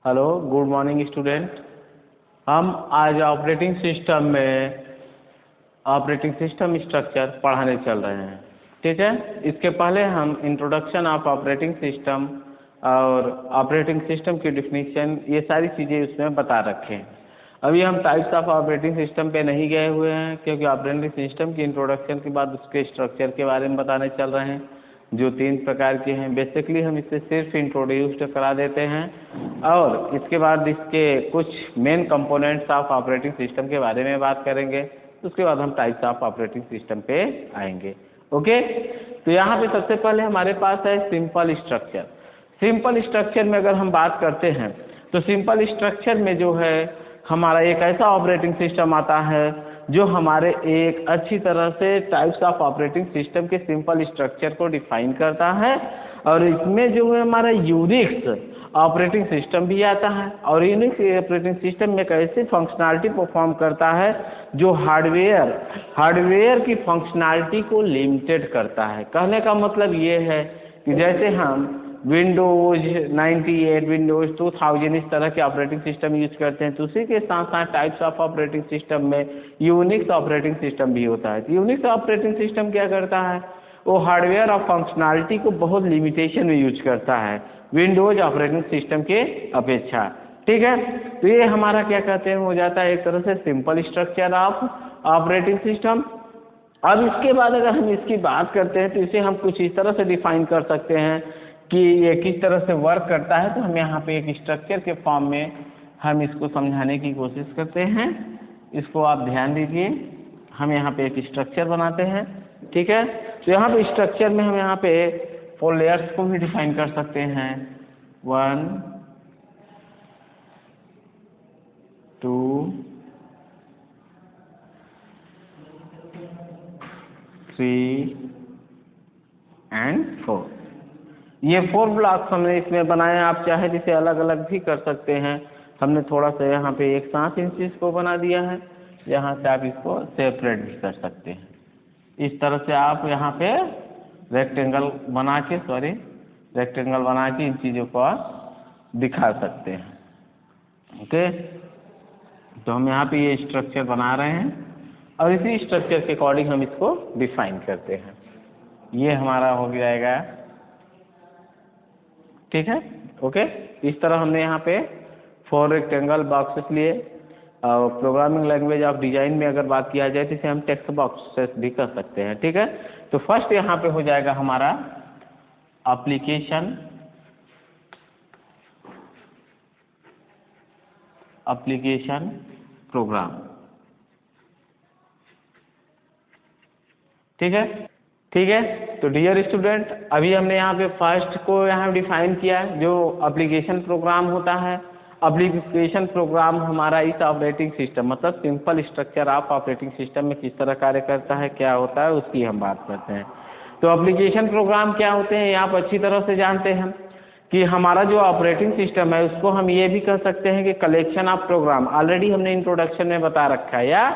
Hello, good morning student. हम आज operating system structure पढ़ाने चल रहे हैं। ठीक है, इसके पहले हम इंट्रोडक्शन ऑफ ऑपरेटिंग सिस्टम और ऑपरेटिंग सिस्टम की डिफिनीशन ये सारी चीज़ें उसमें बता रखे हैं। अभी हम टाइप्स ऑफ ऑपरेटिंग सिस्टम पे नहीं गए हुए हैं, क्योंकि ऑपरेटिंग सिस्टम की इंट्रोडक्शन के बाद उसके स्ट्रक्चर के बारे में बताने चल रहे हैं, जो 3 प्रकार के हैं। बेसिकली हम इसे सिर्फ इंट्रोड्यूस करा देते हैं और इसके बाद इसके कुछ main components of operating system के बारे में बात करेंगे। उसके बाद हम टाइप्स ऑफ ऑपरेटिंग सिस्टम पे आएंगे। ओके, तो यहाँ पे सबसे पहले हमारे पास है सिंपल स्ट्रक्चर। सिंपल स्ट्रक्चर में अगर हम बात करते हैं तो सिंपल स्ट्रक्चर में जो है हमारा एक ऐसा ऑपरेटिंग सिस्टम आता है जो हमारे एक अच्छी तरह से टाइप्स ऑफ ऑपरेटिंग सिस्टम के सिंपल स्ट्रक्चर को डिफाइन करता है। और इसमें जो है हमारा यूनिक्स ऑपरेटिंग सिस्टम भी आता है। और यूनिक्स ऑपरेटिंग सिस्टम में एक ऐसी फंक्शनैलिटी परफॉर्म करता है जो हार्डवेयर की फंक्शनैलिटी को लिमिटेड करता है। कहने का मतलब ये है कि जैसे हम विंडोज 98, विंडोज 2000 इस तरह के ऑपरेटिंग सिस्टम यूज करते हैं, तो उसी के साथ साथ टाइप्स ऑफ ऑपरेटिंग सिस्टम में यूनिक्स ऑपरेटिंग सिस्टम भी होता है। तो यूनिक्स ऑपरेटिंग सिस्टम क्या करता है, वो हार्डवेयर और फंक्शनैलिटी को बहुत लिमिटेशन में यूज करता है विंडोज ऑपरेटिंग सिस्टम के अपेक्षा। ठीक है, तो ये हमारा क्या कहते हैं हो जाता है एक तरह से simple structure of operating system. अब इसके बाद अगर हम इसकी बात करते हैं तो इसे हम कुछ इस तरह से डिफाइन कर सकते हैं कि ये किस तरह से वर्क करता है। तो हम यहाँ पे एक स्ट्रक्चर के फॉर्म में हम इसको समझाने की कोशिश करते हैं। इसको आप ध्यान दीजिए, हम यहाँ पे एक स्ट्रक्चर बनाते हैं। ठीक है, तो यहाँ पे स्ट्रक्चर में हम यहाँ पे 4 लेयर्स को भी डिफाइन कर सकते हैं। 1 2 3 एंड 4। ये 4 ब्लॉक्स हमने इसमें बनाए। आप चाहे जिसे अलग अलग भी कर सकते हैं। हमने थोड़ा सा यहाँ पे एक साथ इन चीज़ को बना दिया है, यहाँ से आप इसको सेपरेट भी कर सकते हैं। इस तरह से आप यहाँ पे रेक्टेंगल बना के इन चीज़ों को आप दिखा सकते हैं। ओके, तो हम यहाँ पे ये स्ट्रक्चर बना रहे हैं और इसी स्ट्रक्चर के अकॉर्डिंग हम इसको डिफाइन करते हैं। ये हमारा हो जाएगा। ठीक है, ओके, इस तरह हमने यहाँ पे 4 रेक्टेंगल बॉक्सेस लिए। प्रोग्रामिंग लैंग्वेज ऑफ डिजाइन में अगर बात किया जाए तो इसे हम टेक्स्ट बॉक्सेस भी कर सकते हैं। ठीक है, तो फर्स्ट यहाँ पे हो जाएगा हमारा एप्लीकेशन प्रोग्राम। ठीक है, तो डियर स्टूडेंट, अभी हमने यहाँ पे फर्स्ट को यहाँ डिफाइन किया है जो एप्लीकेशन प्रोग्राम होता है। एप्लीकेशन प्रोग्राम हमारा इस ऑपरेटिंग सिस्टम मतलब simple structure of operating system में किस तरह कार्य करता है, क्या होता है, उसकी हम बात करते हैं। तो एप्लीकेशन प्रोग्राम क्या होते हैं ये आप अच्छी तरह से जानते हैं कि हमारा जो ऑपरेटिंग सिस्टम है उसको हम ये भी कह सकते हैं कि कलेक्शन ऑफ प्रोग्राम। ऑलरेडी हमने इंट्रोडक्शन में बता रखा है, या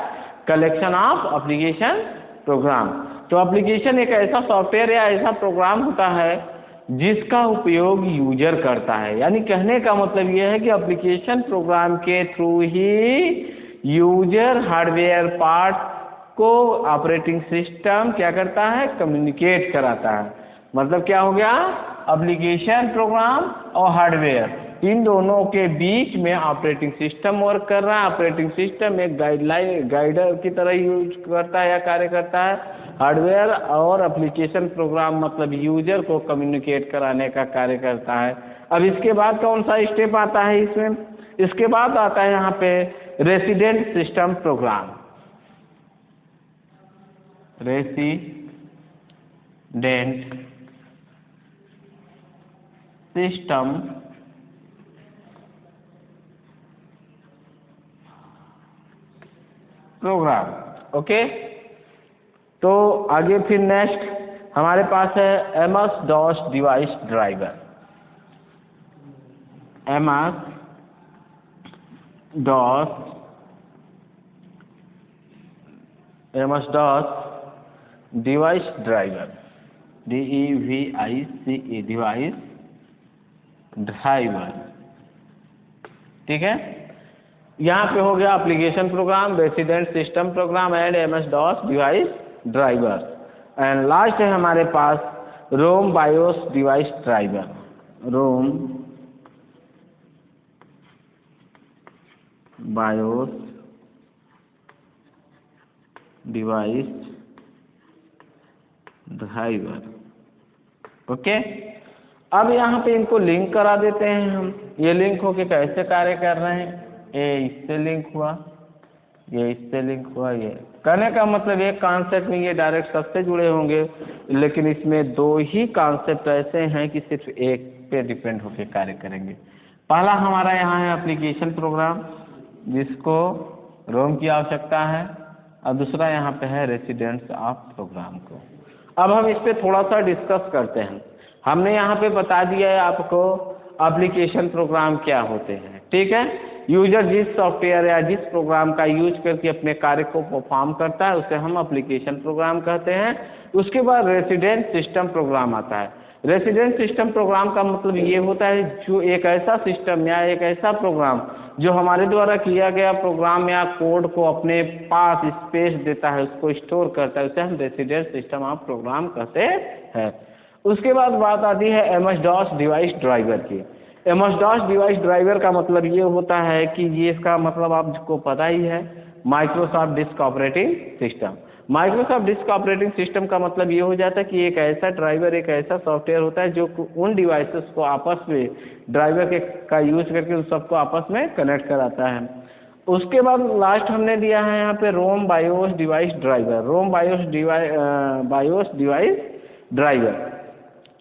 कलेक्शन ऑफ एप्लीकेशन प्रोग्राम। तो एप्लीकेशन एक ऐसा सॉफ्टवेयर या ऐसा प्रोग्राम होता है जिसका उपयोग यूजर करता है। यानी कहने का मतलब यह है कि एप्लीकेशन प्रोग्राम के थ्रू ही यूजर हार्डवेयर पार्ट को ऑपरेटिंग सिस्टम क्या करता है, कम्युनिकेट कराता है। मतलब क्या हो गया, एप्लीकेशन प्रोग्राम और हार्डवेयर इन दोनों के बीच में ऑपरेटिंग सिस्टम वर्क कर रहा है। ऑपरेटिंग सिस्टम एक गाइडर की तरह यूज करता है या कार्य करता है। हार्डवेयर और एप्लीकेशन प्रोग्राम मतलब यूजर को कम्युनिकेट कराने का कार्य करता है। अब इसके बाद कौन सा स्टेप आता है इसमें, इसके बाद आता है यहाँ पे resident system program. Resident system program. Okay, तो आगे फिर नेक्स्ट हमारे पास है MS DOS device driver. MS DOS device driver, DEVICE device driver. ठीक है। यहाँ पे हो गया application program, resident system program and MS-DOS device driver. And last है हमारे पास ROM BIOS device driver, ROM BIOS device driver. Okay, अब यहाँ पे इनको लिंक करा देते हैं हम। ये लिंक होके कैसे कार्य कर रहे हैं, ये इससे लिंक हुआ, ये इससे लिंक हुआ। ये कहने का मतलब एक कॉन्सेप्ट में ये डायरेक्ट सबसे जुड़े होंगे, लेकिन इसमें दो ही कॉन्सेप्ट ऐसे हैं कि सिर्फ एक पे डिपेंड होकर कार्य करेंगे। पहला हमारा यहाँ है एप्लीकेशन प्रोग्राम, जिसको रोम की आवश्यकता है, और दूसरा यहाँ पे है रेसिडेंट्स ऑफ प्रोग्राम को। अब हम इस पे थोड़ा सा डिस्कस करते हैं। हमने यहाँ पे बता दिया है आपको एप्लीकेशन प्रोग्राम क्या होते हैं, ठीक है। यूजर जिस सॉफ्टवेयर या जिस प्रोग्राम का यूज करके अपने कार्य को परफॉर्म करता है उसे हम एप्लीकेशन प्रोग्राम कहते हैं। उसके बाद रेसिडेंट सिस्टम प्रोग्राम आता है। रेसिडेंट सिस्टम प्रोग्राम का मतलब ये होता है जो एक ऐसा सिस्टम या एक ऐसा प्रोग्राम जो हमारे द्वारा किया गया प्रोग्राम या कोड को अपने पास स्पेस देता है, उसको स्टोर करता है, उसे हम रेसिडेंट सिस्टम ऑफ प्रोग्राम कहते हैं। उसके बाद बात आती है MS-DOS डिवाइस ड्राइवर की। MS-DOS डिवाइस ड्राइवर का मतलब ये होता है कि ये इसका मतलब आपको पता ही है, Microsoft disk operating system. Microsoft disk operating system का मतलब ये हो जाता है कि एक ऐसा ड्राइवर, एक ऐसा सॉफ्टवेयर होता है जो उन डिवाइसेस को आपस में ड्राइवर के का यूज करके उन सबको आपस में कनेक्ट कराता है। उसके बाद लास्ट हमने दिया है यहाँ पे रोम BIOS device driver, ROM BIOS device driver.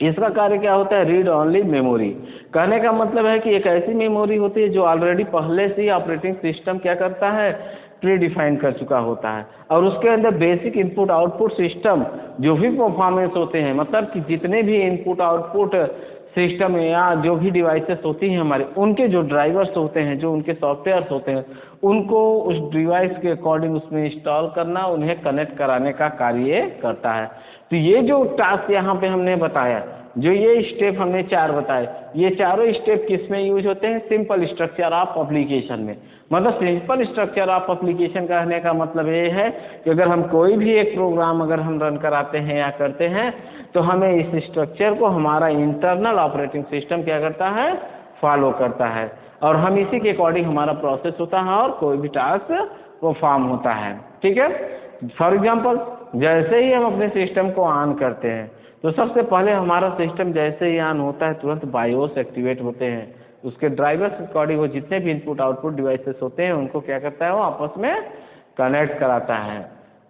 इसका कार्य क्या होता है, रीड ओनली मेमोरी। कहने का मतलब है कि एक ऐसी मेमोरी होती है जो ऑलरेडी पहले से ही ऑपरेटिंग सिस्टम क्या करता है, प्री डिफाइन कर चुका होता है, और उसके अंदर बेसिक इनपुट आउटपुट सिस्टम जो भी परफॉर्मेंस होते हैं, मतलब कि जितने भी इनपुट आउटपुट सिस्टम या जो भी डिवाइसेस होती हैं हमारे, उनके जो ड्राइवर्स होते हैं, जो उनके सॉफ्टवेयर्स होते हैं, उनको उस डिवाइस के अकॉर्डिंग उसमें इंस्टॉल करना, उन्हें कनेक्ट कराने का कार्य करता है। तो ये जो टास्क यहाँ पे हमने बताया, जो ये स्टेप हमने 4 बताए, ये चारों स्टेप किस में यूज होते हैं, सिंपल स्ट्रक्चर ऑफ एप्लीकेशन में। मतलब सिंपल स्ट्रक्चर ऑफ एप्लीकेशन कहने का मतलब ये है कि अगर हम कोई भी एक प्रोग्राम अगर हम रन कराते हैं या करते हैं, तो हमें इस स्ट्रक्चर को हमारा इंटरनल ऑपरेटिंग सिस्टम क्या करता है, फॉलो करता है, और हम इसी के अकॉर्डिंग हमारा प्रोसेस होता है और कोई भी टास्क परफॉर्म होता है, ठीक है। फॉर एग्जांपल, जैसे ही हम अपने सिस्टम को ऑन करते हैं तो सबसे पहले हमारा सिस्टम जैसे ही ऑन होता है तुरंत बायोस एक्टिवेट होते हैं। उसके ड्राइवर्स के अकॉर्डिंग वो जितने भी इनपुट आउटपुट डिवाइसेस होते हैं उनको क्या करता है, वो आपस में कनेक्ट कराता है।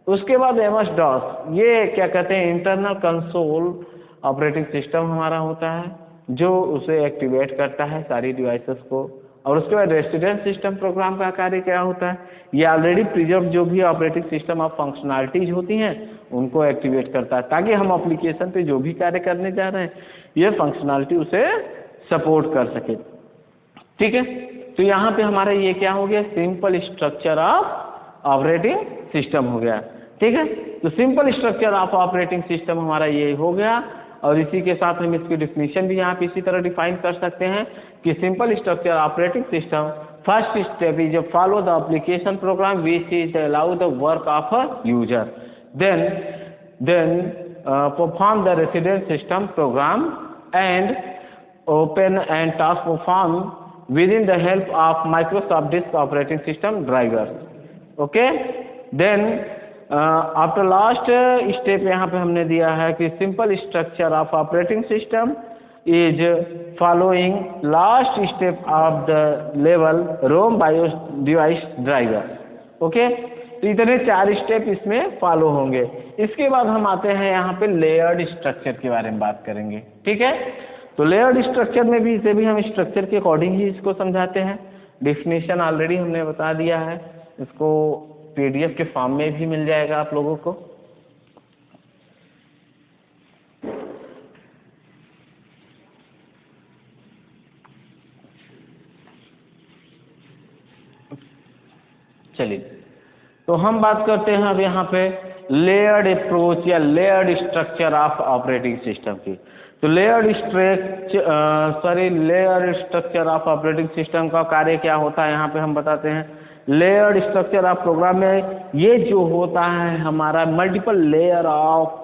उसके बाद MS-DOS, ये क्या कहते हैं, इंटरनल कंसोल ऑपरेटिंग सिस्टम हमारा होता है जो उसे एक्टिवेट करता है सारी डिवाइसेस को। और उसके बाद रेसिडेंट सिस्टम प्रोग्राम का कार्य क्या होता है, ये ऑलरेडी प्रिजर्व जो भी ऑपरेटिंग सिस्टम ऑफ फंक्शनलिटीज होती हैं उनको एक्टिवेट करता है, ताकि हम एप्लीकेशन पे जो भी कार्य करने जा रहे हैं ये फंक्शनलिटी उसे सपोर्ट कर सके, ठीक है। तो यहाँ पे हमारा ये क्या हो गया, simple structure of operating system हो गया, ठीक है। तो simple structure of operating system हमारा ये हो गया, और इसी के साथ हम इसकी डिफिनीशन भी यहाँ पे इसी तरह डिफाइन कर सकते हैं कि simple structure operating system, first step is follow the application program which is allow the work of a user, then perform the resident system program and open and task perform within the help of Microsoft Disk Operating System drivers, okay। Then after last step यहाँ पे हमने दिया है कि simple structure of operating system is following last step of the level ROM BIOS device driver, okay। तो इतने 4 step इसमें follow होंगे। इसके बाद हम आते हैं यहाँ पे लेयर्ड स्ट्रक्चर के बारे में बात करेंगे, ठीक है। तो लेयर्ड स्ट्रक्चर में भी इसे भी हम स्ट्रक्चर के अकॉर्डिंग ही इसको समझाते हैं। डिफिनीशन ऑलरेडी हमने बता दिया है, इसको PDF के फॉर्म में भी मिल जाएगा आप लोगों को। चलिए, तो हम बात करते हैं अब यहाँ पे लेयर्ड अप्रोच या layered structure of operating system की। तो layer structure of operating system का कार्य क्या होता है यहाँ पे हम बताते हैं। लेयर्ड स्ट्रक्चर ऑफ प्रोग्राम में ये जो होता है हमारा मल्टीपल लेयर ऑफ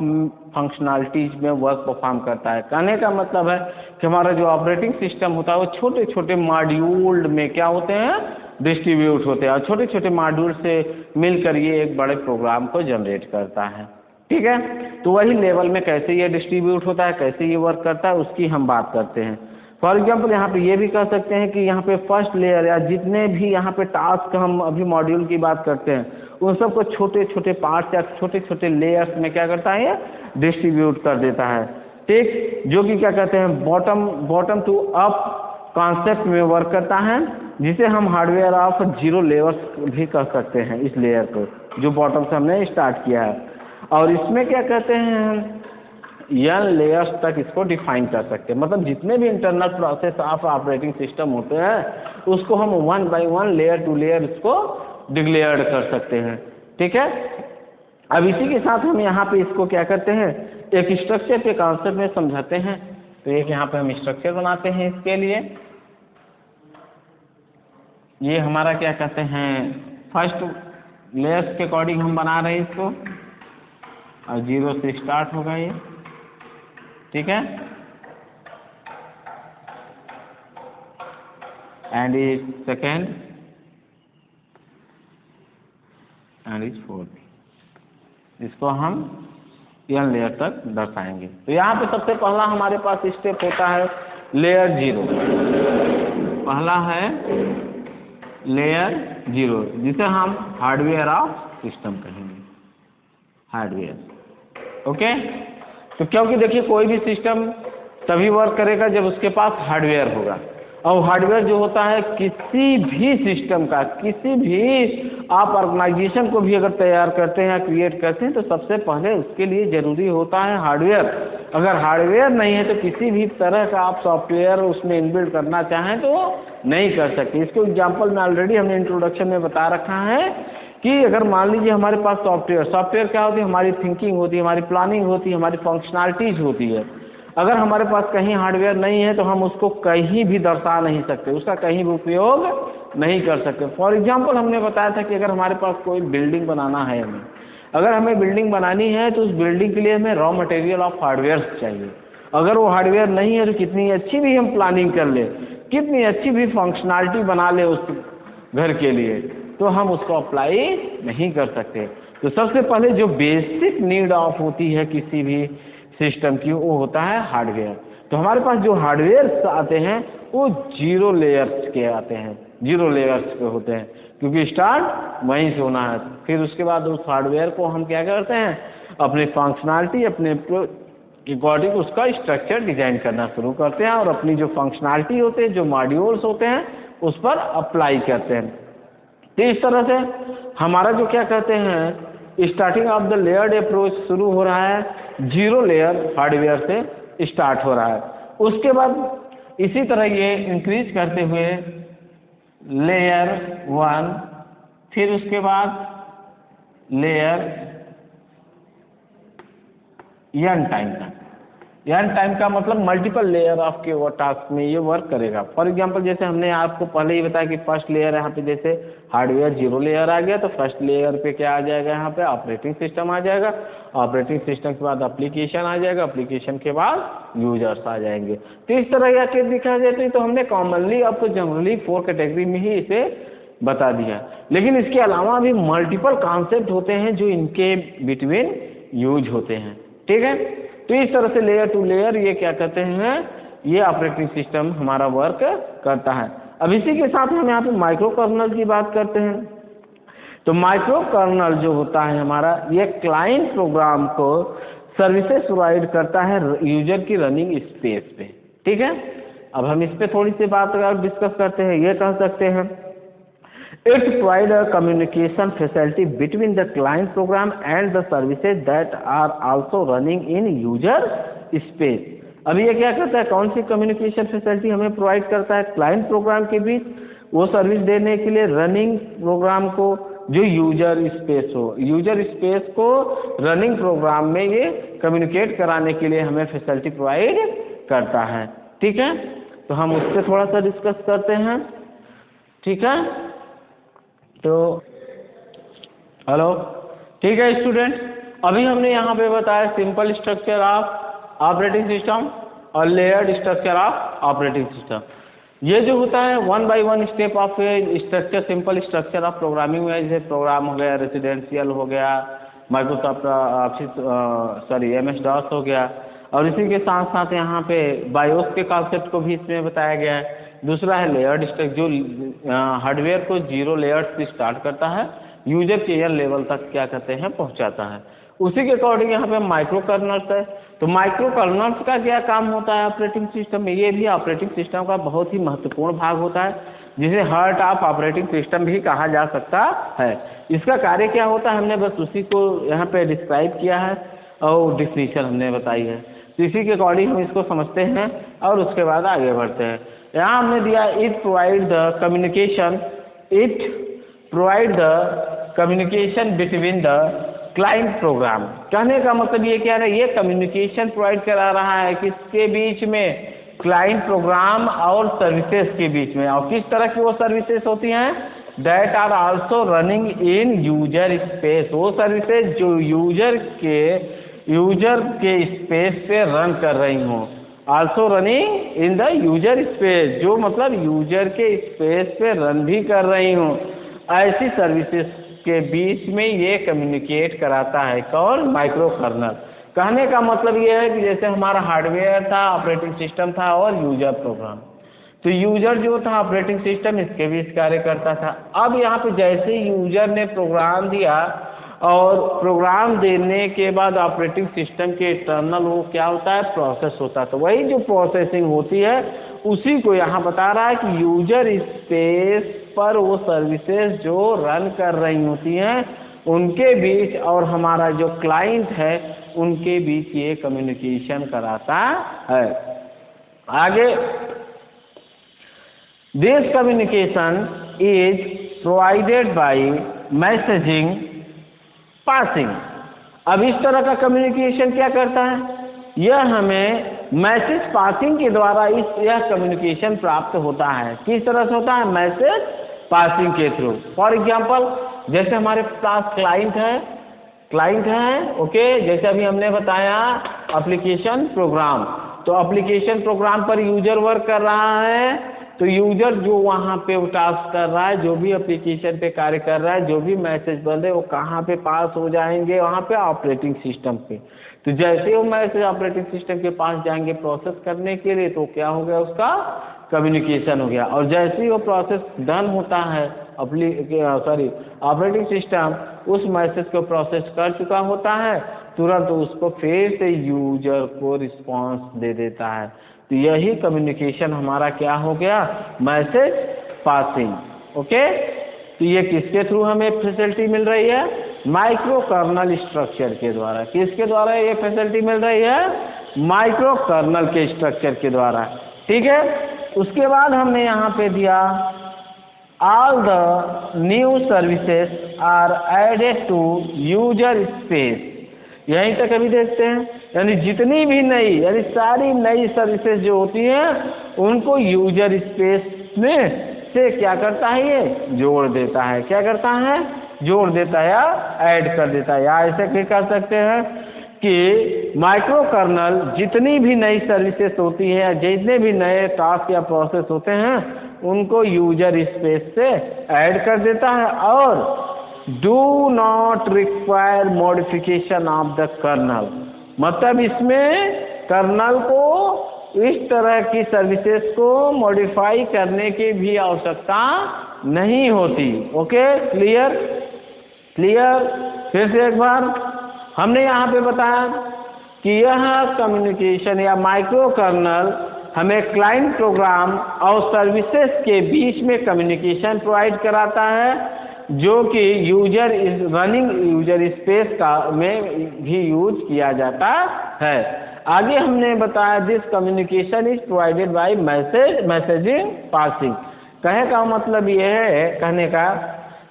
फंक्शनलिटीज में वर्क परफॉर्म करता है। कहने का मतलब है कि हमारा जो ऑपरेटिंग सिस्टम होता है वो छोटे छोटे मॉड्यूल में क्या होते हैं, डिस्ट्रीब्यूट होते हैं, और छोटे छोटे मॉड्यूल से मिलकर ये एक बड़े प्रोग्राम को जनरेट करता है। ठीक है, तो वही लेवल में कैसे ये डिस्ट्रीब्यूट होता है, कैसे ये वर्क करता है, उसकी हम बात करते हैं। फॉर एग्जाम्पल यहाँ पे ये भी कह सकते हैं कि यहाँ पे फर्स्ट लेयर या जितने भी यहाँ पे टास्क हम अभी मॉड्यूल की बात करते हैं उन सबको छोटे छोटे पार्ट्स या छोटे छोटे लेयर्स में क्या करता है, ये डिस्ट्रीब्यूट कर देता है। ठीक, जो कि क्या कहते हैं बॉटम टू अप कॉन्सेप्ट में वर्क करता है, जिसे हम हार्डवेयर ऑफ जीरो लेयर्स भी कह सकते हैं। इस लेयर को जो बॉटम से हमने स्टार्ट किया है, और इसमें क्या कहते हैं n लेयर्स तक इसको डिफाइन कर सकते हैं। मतलब जितने भी internal process of operating system होते हैं उसको हम 1 by 1 लेयर टू लेयर इसको डिक्लेयर कर सकते हैं। ठीक है, अब इसी के साथ हम यहाँ पे इसको क्या करते हैं, एक स्ट्रक्चर के कॉन्सेप्ट में समझाते हैं। तो एक यहाँ पे हम स्ट्रक्चर बनाते हैं इसके लिए। ये हमारा क्या कहते हैं फर्स्ट लेयर्स के अकॉर्डिंग हम बना रहे हैं इसको, और 0 से स्टार्ट होगा ये। ठीक है, and is second and is fourth, इसको हम n लेयर तक दर्शाएंगे। तो यहाँ पे सबसे पहला हमारे पास स्टेप होता है लेयर 0। पहला है लेयर 0 जिसे हम हार्डवेयर ऑफ सिस्टम कहेंगे, हार्डवेयर। ओके, तो क्योंकि देखिए कोई भी सिस्टम तभी वर्क करेगा जब उसके पास हार्डवेयर होगा, और हार्डवेयर जो होता है किसी भी सिस्टम का, किसी भी आप ऑर्गेनाइजेशन को भी अगर तैयार करते हैं या क्रिएट करते हैं तो सबसे पहले उसके लिए ज़रूरी होता है हार्डवेयर। अगर हार्डवेयर नहीं है तो किसी भी तरह का आप सॉफ्टवेयर उसमें इनबिल्ड करना चाहें तो नहीं कर सकते। इसको एग्जाम्पल में ऑलरेडी हमने इंट्रोडक्शन में बता रखा है कि अगर मान लीजिए हमारे पास सॉफ्टवेयर क्या होती है, हमारी थिंकिंग होती है, हमारी प्लानिंग होती है, हमारी फंक्शनलिटीज होती है। अगर हमारे पास कहीं हार्डवेयर नहीं है तो हम उसको कहीं भी दर्शा नहीं सकते, उसका कहीं भी उपयोग नहीं कर सकते। फॉर एग्जांपल हमने बताया था कि अगर हमारे पास कोई बिल्डिंग बनाना है, अगर हमें बिल्डिंग बनानी है तो उस बिल्डिंग के लिए हमें रॉ मटेरियल ऑफ हार्डवेयर चाहिए। अगर वो हार्डवेयर नहीं है तो कितनी अच्छी भी हम प्लानिंग कर ले, कितनी अच्छी भी फंक्शनलिटी बना ले उस घर के लिए, तो हम उसको अप्लाई नहीं कर सकते। तो सबसे पहले जो बेसिक नीड ऑफ होती है किसी भी सिस्टम की वो होता है हार्डवेयर। तो हमारे पास जो हार्डवेयर आते हैं वो 0 लेयर्स के आते हैं, 0 लेयर्स के होते हैं, क्योंकि स्टार्ट वहीं से होना है। फिर उसके बाद उस हार्डवेयर को हम क्या करते हैं, अपनी फंक्शनलिटी अपने अकॉर्डिंग उसका स्ट्रक्चर डिजाइन करना शुरू करते हैं, और अपनी जो फंक्शनलिटी होते हैं, जो मॉड्यूल्स होते हैं, उस पर अप्लाई करते हैं। तो इस तरह से हमारा जो क्या कहते हैं starting of the layered approach शुरू हो रहा है 0 लेयर हार्डवेयर से स्टार्ट हो रहा है। उसके बाद इसी तरह ये इंक्रीज करते हुए लेयर 1, फिर उसके बाद लेयर n टाइम का। n टाइम का मतलब मल्टीपल लेयर ऑफ के वो टास्क में ये वर्क करेगा। फॉर एग्जांपल जैसे हमने आपको पहले ही बताया कि फर्स्ट लेयर यहाँ पे जैसे हार्डवेयर 0 लेयर आ गया, तो फर्स्ट लेयर पे क्या आ जाएगा, यहाँ पे ऑपरेटिंग सिस्टम आ जाएगा, ऑपरेटिंग सिस्टम के बाद एप्लीकेशन आ जाएगा, एप्लीकेशन के बाद यूजर्स आ जाएंगे। तो इस तरह का केस दिखा जाए तो हमने कॉमनली आपको जनरली 4 कैटेगरी में ही इसे बता दिया। लेकिन इसके अलावा भी मल्टीपल कॉन्सेप्ट होते हैं जो इनके बिटवीन यूज होते हैं। ठीक है, तो इस तरह से लेयर टू लेयर ये क्या कहते हैं, ये ऑपरेटिंग सिस्टम हमारा वर्क करता है। अब इसी के साथ हम यहाँ पे माइक्रो कर्नल की बात करते हैं। तो माइक्रो कर्नल जो होता है हमारा, ये क्लाइंट प्रोग्राम को सर्विसेज प्रोवाइड करता है यूजर की रनिंग स्पेस पे। ठीक है, अब हम इस पे थोड़ी सी बात डिस्कस करते हैं। ये कह सकते हैं it provide a communication facility between the client program and the services that are also running in user space। अब ये क्या करता है, कौन सी कम्युनिकेशन फैसिलिटी हमें प्रोवाइड करता है, क्लाइंट प्रोग्राम के बीच वो सर्विस देने के लिए रनिंग प्रोग्राम को जो यूजर स्पेस हो। यूजर स्पेस को रनिंग प्रोग्राम में ये कम्युनिकेट कराने के लिए हमें फैसिलिटी प्रोवाइड करता है। ठीक है, तो हम उस पर थोड़ा सा डिस्कस करते हैं। ठीक है, तो हेलो, ठीक है स्टूडेंट, अभी हमने यहाँ पे बताया simple structure of operating system और layered structure of operating system. ये जो होता है 1 by 1 step of structure, simple structure of programming में, जैसे प्रोग्राम हो गया, रेसिडेंशियल हो गया, माइक्रोसॉफ्ट ऑफिस MS DOS हो गया, और इसी के साथ साथ यहाँ पे बायोस के कॉन्सेप्ट को भी इसमें बताया गया है। दूसरा है लेयर्ड स्ट्रक्चर, जो हार्डवेयर को 0 लेयर्स से स्टार्ट करता है, यूजर के लेवल तक क्या कहते हैं पहुँचाता है। उसी के अकॉर्डिंग यहाँ पे माइक्रो कर्नल्स है। तो माइक्रो कर्नल्स का क्या काम होता है ऑपरेटिंग सिस्टम में? ये भी ऑपरेटिंग सिस्टम का बहुत ही महत्वपूर्ण भाग होता है, जिसे हार्ट ऑफ ऑपरेटिंग सिस्टम भी कहा जा सकता है। इसका कार्य क्या होता है, हमने बस उसी को यहाँ पे डिस्क्राइब किया है और डिफिनीशन हमने बताई है। तो इसी के अकॉर्डिंग हम इसको समझते हैं और उसके बाद आगे बढ़ते हैं। यहाँ हमने दिया it provide the communication between the client program. कहने का मतलब ये क्या है, ये कम्युनिकेशन प्रोवाइड करा रहा है किसके बीच में? क्लाइंट प्रोग्राम और सर्विसेज के बीच में। और किस तरह की वो सर्विसेज होती हैं? That are also running in user space. वो सर्विसेज जो यूजर के स्पेस पे रन कर रही हों। Also running in the user space, जो मतलब यूजर के स्पेस पे रन भी कर रही हों। ऐसी सर्विसेज के बीच में ये कम्युनिकेट कराता है कौन? Micro kernel. कहने का मतलब ये है कि जैसे हमारा हार्डवेयर था, ऑपरेटिंग सिस्टम था और यूजर प्रोग्राम, तो यूजर जो था ऑपरेटिंग सिस्टम इसके बीच कार्य करता था। अब यहाँ पे जैसे यूजर ने प्रोग्राम दिया और प्रोग्राम देने के बाद ऑपरेटिंग सिस्टम के इंटरनल वो क्या होता है? प्रोसेस होता है। तो वही जो प्रोसेसिंग होती है उसी को यहाँ बता रहा है कि यूजर स्पेस पर वो सर्विसेज जो रन कर रही होती हैं उनके बीच और हमारा जो क्लाइंट है उनके बीच ये कम्युनिकेशन कराता है। आगे, this communication is provided by messaging passing. अब इस तरह का कम्युनिकेशन क्या करता है? यह हमें मैसेज पासिंग के द्वारा यह कम्युनिकेशन प्राप्त होता है। किस तरह से होता है? मैसेज पासिंग के थ्रू। फॉर एग्जांपल, जैसे हमारे पास क्लाइंट है, ओके, जैसे अभी हमने बताया एप्लीकेशन प्रोग्राम, तो एप्लीकेशन प्रोग्राम पर यूजर वर्क कर रहा है, तो यूजर जो वहाँ पे वो टास्क कर रहा है, जो भी एप्लीकेशन पे कार्य कर रहा है, जो भी मैसेज बन रहे वो कहाँ पे पास हो जाएंगे? वहाँ पे ऑपरेटिंग सिस्टम पे। तो जैसे वो मैसेज ऑपरेटिंग सिस्टम के पास जाएंगे प्रोसेस करने के लिए, तो क्या हो गया? उसका कम्युनिकेशन हो गया। और जैसे ही वो प्रोसेस डन होता है, ऑपरेटिंग सिस्टम उस मैसेज को प्रोसेस कर चुका होता है, तुरंत उसको फिर से यूजर को रिस्पांस दे देता है। तो यही कम्युनिकेशन हमारा क्या हो गया? Message passing. ओके, तो ये किसके थ्रू हमें फैसिलिटी मिल रही है? माइक्रो कर्नल स्ट्रक्चर के द्वारा। किसके द्वारा ये फैसिलिटी मिल रही है? माइक्रो कर्नल के स्ट्रक्चर के द्वारा। ठीक है, उसके बाद हमने यहाँ पे दिया all the new services are added to user space. यहीं तक अभी देखते हैं, यानी जितनी भी नई, यानी सारी नई सर्विसेज जो होती हैं उनको यूजर स्पेस में से क्या करता है? ये जोड़ देता है। क्या करता है? जोड़ देता है या ऐड कर देता है। या ऐसे भी कर सकते हैं कि माइक्रो कर्नल जितनी भी नई सर्विसेज होती है या जितने भी नए टास्क या प्रोसेस होते हैं उनको यूजर स्पेस से ऐड कर देता है और do not require modification of the kernel. मतलब इसमें कर्नल को इस तरह की सर्विसेज को मॉडिफाई करने की भी आवश्यकता नहीं होती। Okay, clear? फिर से एक बार हमने यहाँ पे बताया कि यह कम्युनिकेशन या माइक्रो कर्नल हमें क्लाइंट प्रोग्राम और सर्विसेज के बीच में कम्युनिकेशन प्रोवाइड कराता है, जो कि यूजर रनिंग यूजर स्पेस का में भी यूज किया जाता है। आगे हमने बताया this communication is provided by messaging passing. कहे का मतलब ये है, कहने का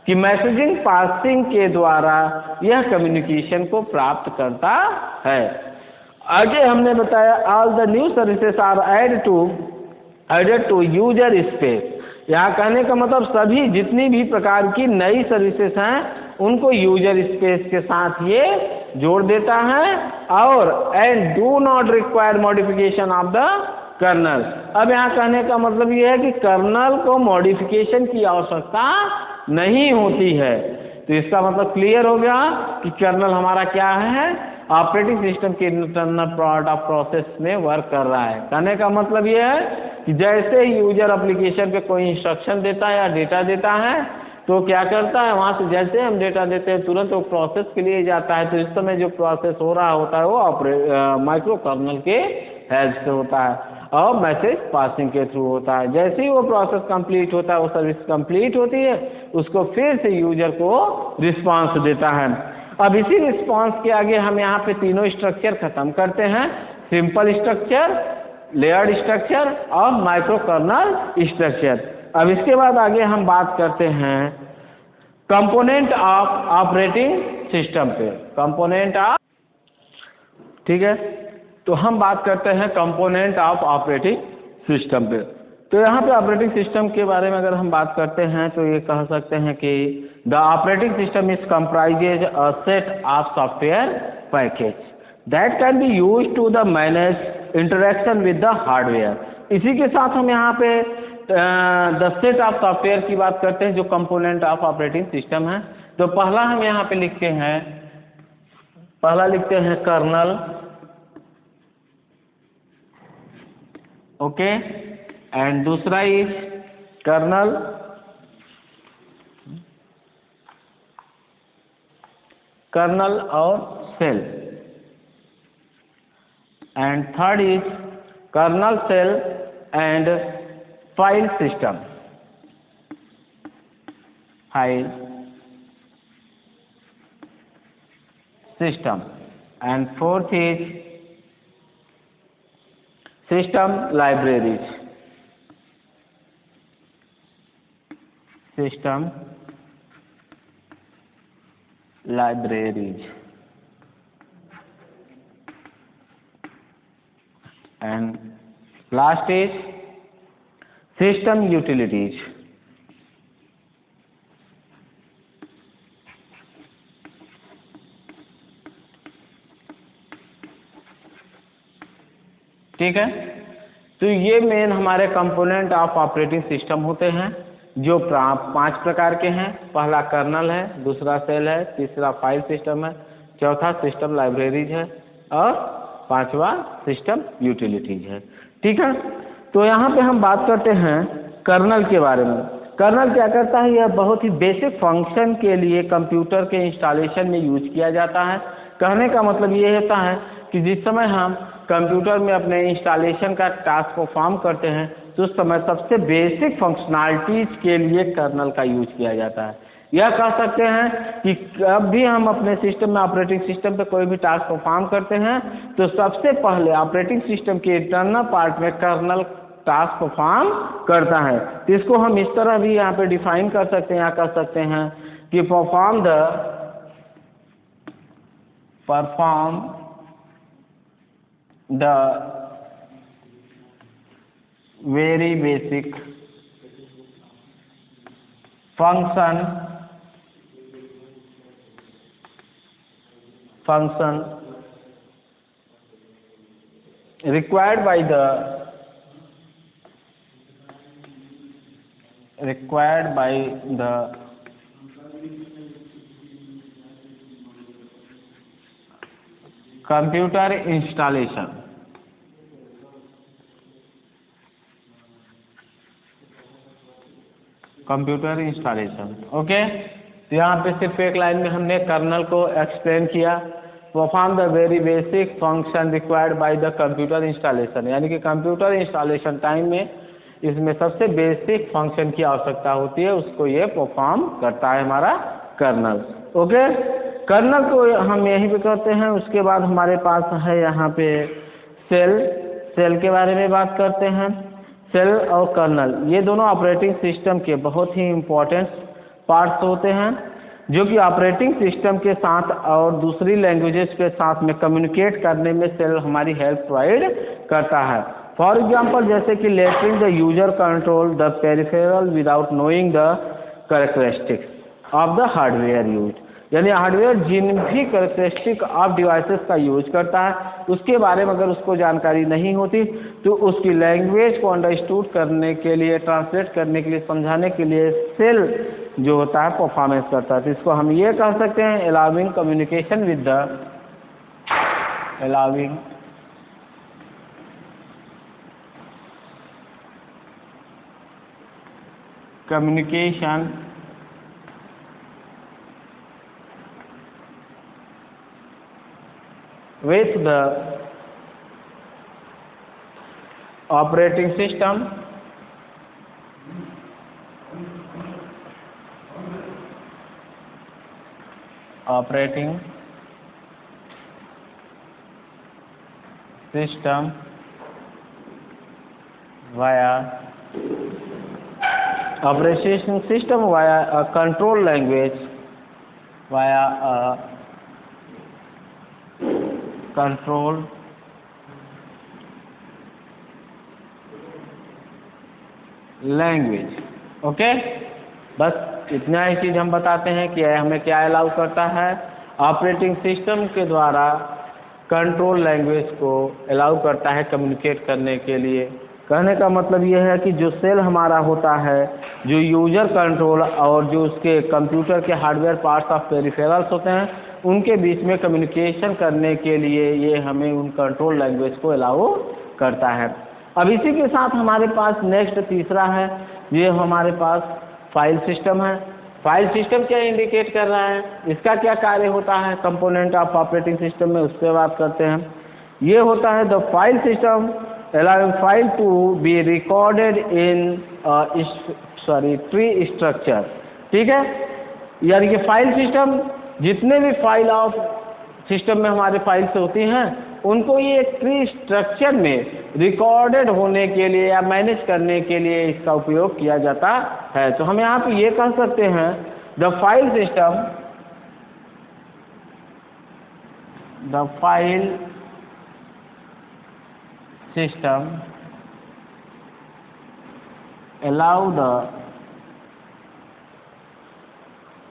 कि मैसेजिंग पासिंग के द्वारा यह कम्युनिकेशन को प्राप्त करता है। आगे हमने बताया all the new services are added to user space. यहाँ कहने का मतलब सभी जितनी भी प्रकार की नई सर्विसेज हैं उनको यूजर स्पेस के साथ ये जोड़ देता है और and do not require modification of the kernel. अब यहाँ कहने का मतलब ये है कि कर्नल को मॉडिफिकेशन की आवश्यकता नहीं होती है। तो इसका मतलब क्लियर हो गया कि कर्नल हमारा क्या है, ऑपरेटिंग सिस्टम के इंटरनल पार्ट ऑफ प्रोसेस में वर्क कर रहा है। कहने का मतलब ये है कि जैसे ही यूजर एप्लीकेशन पे कोई इंस्ट्रक्शन देता है या डेटा देता है तो क्या करता है, वहाँ से जैसे हम डेटा देते हैं तुरंत वो प्रोसेस के लिए जाता है। तो इस समय जो प्रोसेस हो रहा होता है वो माइक्रो कर्नल के हेल्प से होता है और मैसेज पासिंग के थ्रू होता है। जैसे ही वो प्रोसेस कंप्लीट होता है, वो सर्विस कंप्लीट होती है, उसको फिर से यूजर को रिस्पांस देता है। अब इसी रिस्पांस के आगे हम यहाँ पे तीनों स्ट्रक्चर खत्म करते हैं, सिंपल स्ट्रक्चर, लेयर्ड स्ट्रक्चर और माइक्रो कर्नल स्ट्रक्चर। अब इसके बाद आगे हम बात करते हैं कंपोनेंट ऑफ ऑपरेटिंग सिस्टम पे, कंपोनेंट ऑफ, ठीक है। तो हम बात करते हैं कंपोनेंट ऑफ ऑपरेटिंग सिस्टम पे। तो यहाँ पे ऑपरेटिंग सिस्टम के बारे में अगर हम बात करते हैं तो ये कह सकते हैं कि the operating system is comprises a set of software package that can be use to the manage interaction with the hardware. इसी के साथ हम यहाँ पे द सेट ऑफ सॉफ्टवेयर की बात करते हैं जो कंपोनेंट ऑफ ऑपरेटिंग सिस्टम है। तो पहला हम यहाँ पे लिखते हैं, पहला लिखते हैं कर्नल, ओके, एंड दूसरा इज कर्नल, कर्नल और shell, and third is kernel shell and file system, file system, and fourth is system libraries, system libraries, and last is system utilities. ठीक है, तो ये मेन हमारे कंपोनेंट ऑफ ऑपरेटिंग सिस्टम होते हैं जो 5 प्रकार के हैं। पहला कर्नल है, दूसरा सेल है, तीसरा फाइल सिस्टम है, चौथा सिस्टम लाइब्रेरीज है और पांचवा सिस्टम यूटिलिटीज है। ठीक है, तो यहाँ पे हम बात करते हैं कर्नल के बारे में। कर्नल क्या करता है, यह बहुत ही बेसिक फंक्शन के लिए कंप्यूटर के इंस्टॉलेशन में यूज किया जाता है। कहने का मतलब ये होता है कि जिस समय हम कंप्यूटर में अपने इंस्टॉलेशन का टास्क परफॉर्म करते हैं तो उस समय सबसे बेसिक फंक्शनैलिटीज के लिए कर्नल का यूज किया जाता है। यह कह सकते हैं कि जब भी हम अपने सिस्टम में, ऑपरेटिंग सिस्टम पे कोई भी टास्क परफॉर्म करते हैं तो सबसे पहले ऑपरेटिंग सिस्टम के इंटरनल पार्ट में कर्नल टास्क परफॉर्म करता है। तो इसको हम इस तरह भी यहाँ पे डिफाइन कर सकते हैं, या कर सकते हैं कि perform the very basic function required by the computer installation, okay. तो यहाँ पे सिर्फ एक लाइन में हमने कर्नल को एक्सप्लेन किया। Perform the very basic function required by the computer installation, यानी कि कंप्यूटर इंस्टॉलेशन टाइम में इसमें सबसे बेसिक फंक्शन की आवश्यकता होती है, उसको ये परफॉर्म करता है हमारा कर्नल, ओके। कर्नल को हम यहीं पे करते हैं। उसके बाद हमारे पास है यहाँ पे सेल के बारे में बात करते हैं। सेल और कर्नल ये दोनों ऑपरेटिंग सिस्टम के बहुत ही इम्पोर्टेंट पार्ट्स होते हैं जो कि ऑपरेटिंग सिस्टम के साथ और दूसरी लैंग्वेजेस के साथ में कम्युनिकेट करने में सेल हमारी हेल्प प्रोवाइड करता है। फॉर एग्जांपल जैसे कि letting the user control the peripheral without knowing the characteristics of the hardware use, यानी हार्डवेयर जिन भी कैरेक्टरिस्टिक ऑफ डिवाइसेस का यूज करता है उसके बारे में अगर उसको जानकारी नहीं होती तो उसकी लैंग्वेज को अंडरस्टूड करने के लिए, ट्रांसलेट करने के लिए, समझाने के लिए सेल जो होता है परफॉर्मेंस करता है। तो इसको हम ये कह सकते हैं allowing communication with the allowing communication with the operating system via a control language, via a control language. Okay, बस इतना ही चीज़ हम बताते हैं कि हमें क्या अलाउ करता है, ऑपरेटिंग सिस्टम के द्वारा कंट्रोल लैंग्वेज को अलाउ करता है कम्युनिकेट करने के लिए। कहने का मतलब ये है कि जो सेल हमारा होता है, जो यूजर कंट्रोल और जो उसके कंप्यूटर के हार्डवेयर पार्ट्स ऑफ पेरिफेरल्स होते हैं उनके बीच में कम्युनिकेशन करने के लिए ये हमें उन कंट्रोल लैंग्वेज को अलाउ करता है। अब इसी के साथ हमारे पास नेक्स्ट तीसरा है, ये हमारे पास फाइल सिस्टम है। फाइल सिस्टम क्या इंडिकेट कर रहा है, इसका क्या कार्य होता है कंपोनेंट ऑफ ऑपरेटिंग सिस्टम में, उस पर बात करते हैं। ये होता है the file system allowing file to be recorded in tree structure. ठीक है, यानी कि फाइल सिस्टम जितने भी फाइल ऑफ सिस्टम में हमारे फाइल्स होती हैं उनको ये ट्री स्ट्रक्चर में रिकॉर्डेड होने के लिए या मैनेज करने के लिए इसका उपयोग किया जाता है। तो हम यहाँ पे ये कह सकते हैं the file system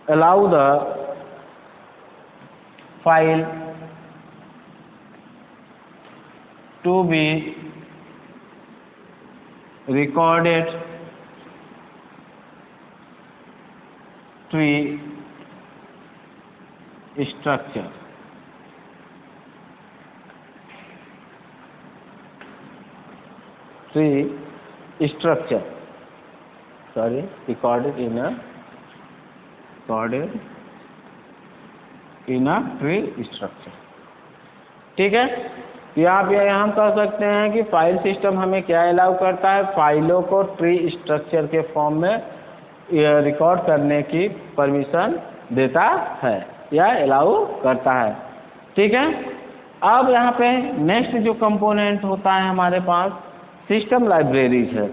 allow the file to be recorded tree structure। recorded in a tree structure। ठीक है, यहाँ पे हम कह सकते हैं कि फाइल सिस्टम हमें क्या अलाउ करता है, फाइलों को ट्री स्ट्रक्चर के फॉर्म में रिकॉर्ड करने की परमिशन देता है या अलाउ करता है। ठीक है, अब यहाँ पे नेक्स्ट जो कंपोनेंट होता है हमारे पास सिस्टम लाइब्रेरीज है।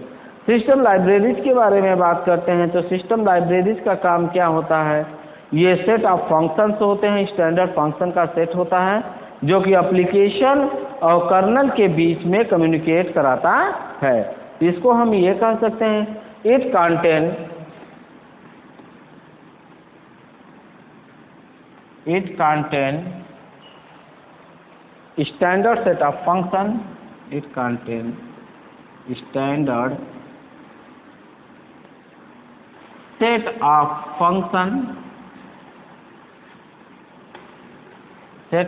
सिस्टम लाइब्रेरीज के बारे में बात करते हैं तो सिस्टम लाइब्रेरीज का काम क्या होता है, ये सेट ऑफ फंक्शंस होते हैं, स्टैंडर्ड फंक्शन का सेट होता है जो कि एप्लीकेशन और कर्नल के बीच में कम्युनिकेट कराता है। इसको हम ये कह सकते हैं it contain standard set of function, it contain standard set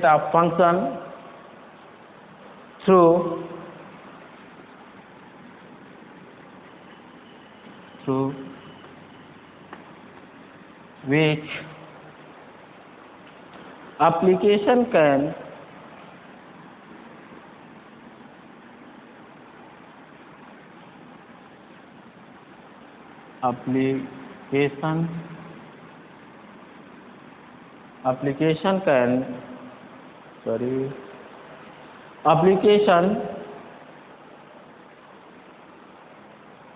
of function through which application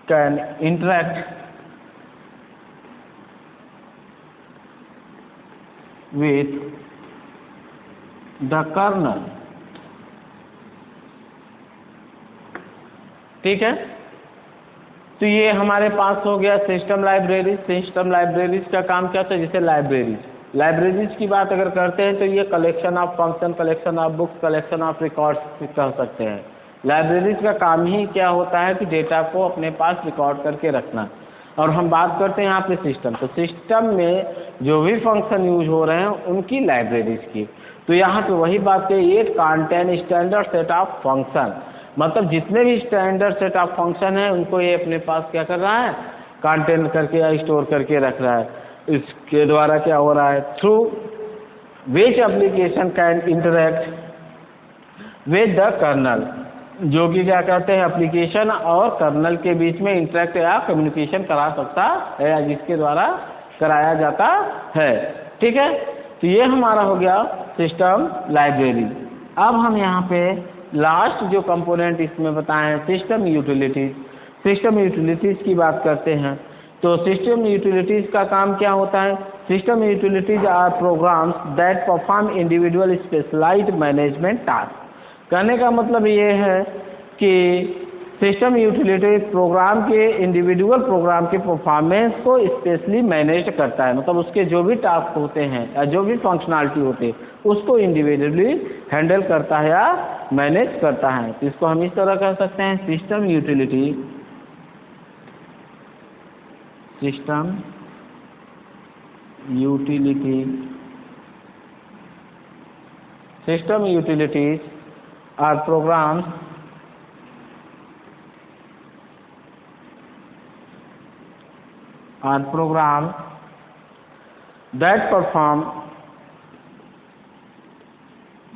can interact with the kernel। ठीक है, तो ये हमारे पास हो गया सिस्टम लाइब्रेरी। सिस्टम लाइब्रेरीज का काम क्या होता है? जैसे लाइब्रेरीज की बात अगर करते हैं तो ये collection of function, collection of books, collection of records कह सकते हैं। लाइब्रेरीज का काम ही क्या होता है कि डेटा को अपने पास रिकॉर्ड करके रखना। और हम बात करते हैं यहाँ पे सिस्टम, तो सिस्टम में जो भी फंक्शन यूज हो रहे हैं उनकी लाइब्रेरीज की। तो यहाँ पे वही बात है, ये contain standard set of function, मतलब जितने भी स्टैंडर्ड सेट ऑफ फंक्शन है उनको ये अपने पास क्या कर रहा है? कंटेन करके या स्टोर करके रख रहा है। इसके द्वारा क्या हो रहा है? Through which application can interact with the kernel, जो कि क्या कहते हैं एप्लीकेशन और कर्नल के बीच में इंटरेक्ट या कम्युनिकेशन करा सकता है या जिसके द्वारा कराया जाता है। ठीक है, तो ये हमारा हो गया सिस्टम लाइब्रेरी। अब हम यहाँ पे लास्ट जो कंपोनेंट इसमें बताए हैं सिस्टम यूटिलिटीज। सिस्टम यूटिलिटीज की बात करते हैं तो सिस्टम यूटिलिटीज का काम क्या होता है? System utilities are programs that perform individual specialized management task. कहने का मतलब ये है कि सिस्टम यूटिलिटी प्रोग्राम के इंडिविजुअल प्रोग्राम के परफॉर्मेंस को स्पेशली मैनेज करता है, मतलब उसके जो भी टास्क होते हैं या जो भी फंक्शनलिटी होती है उसको इंडिविजुअली हैंडल करता है या मैनेज करता है। तो इसको हम इस तरह कह सकते हैं system utility are programs that perform individual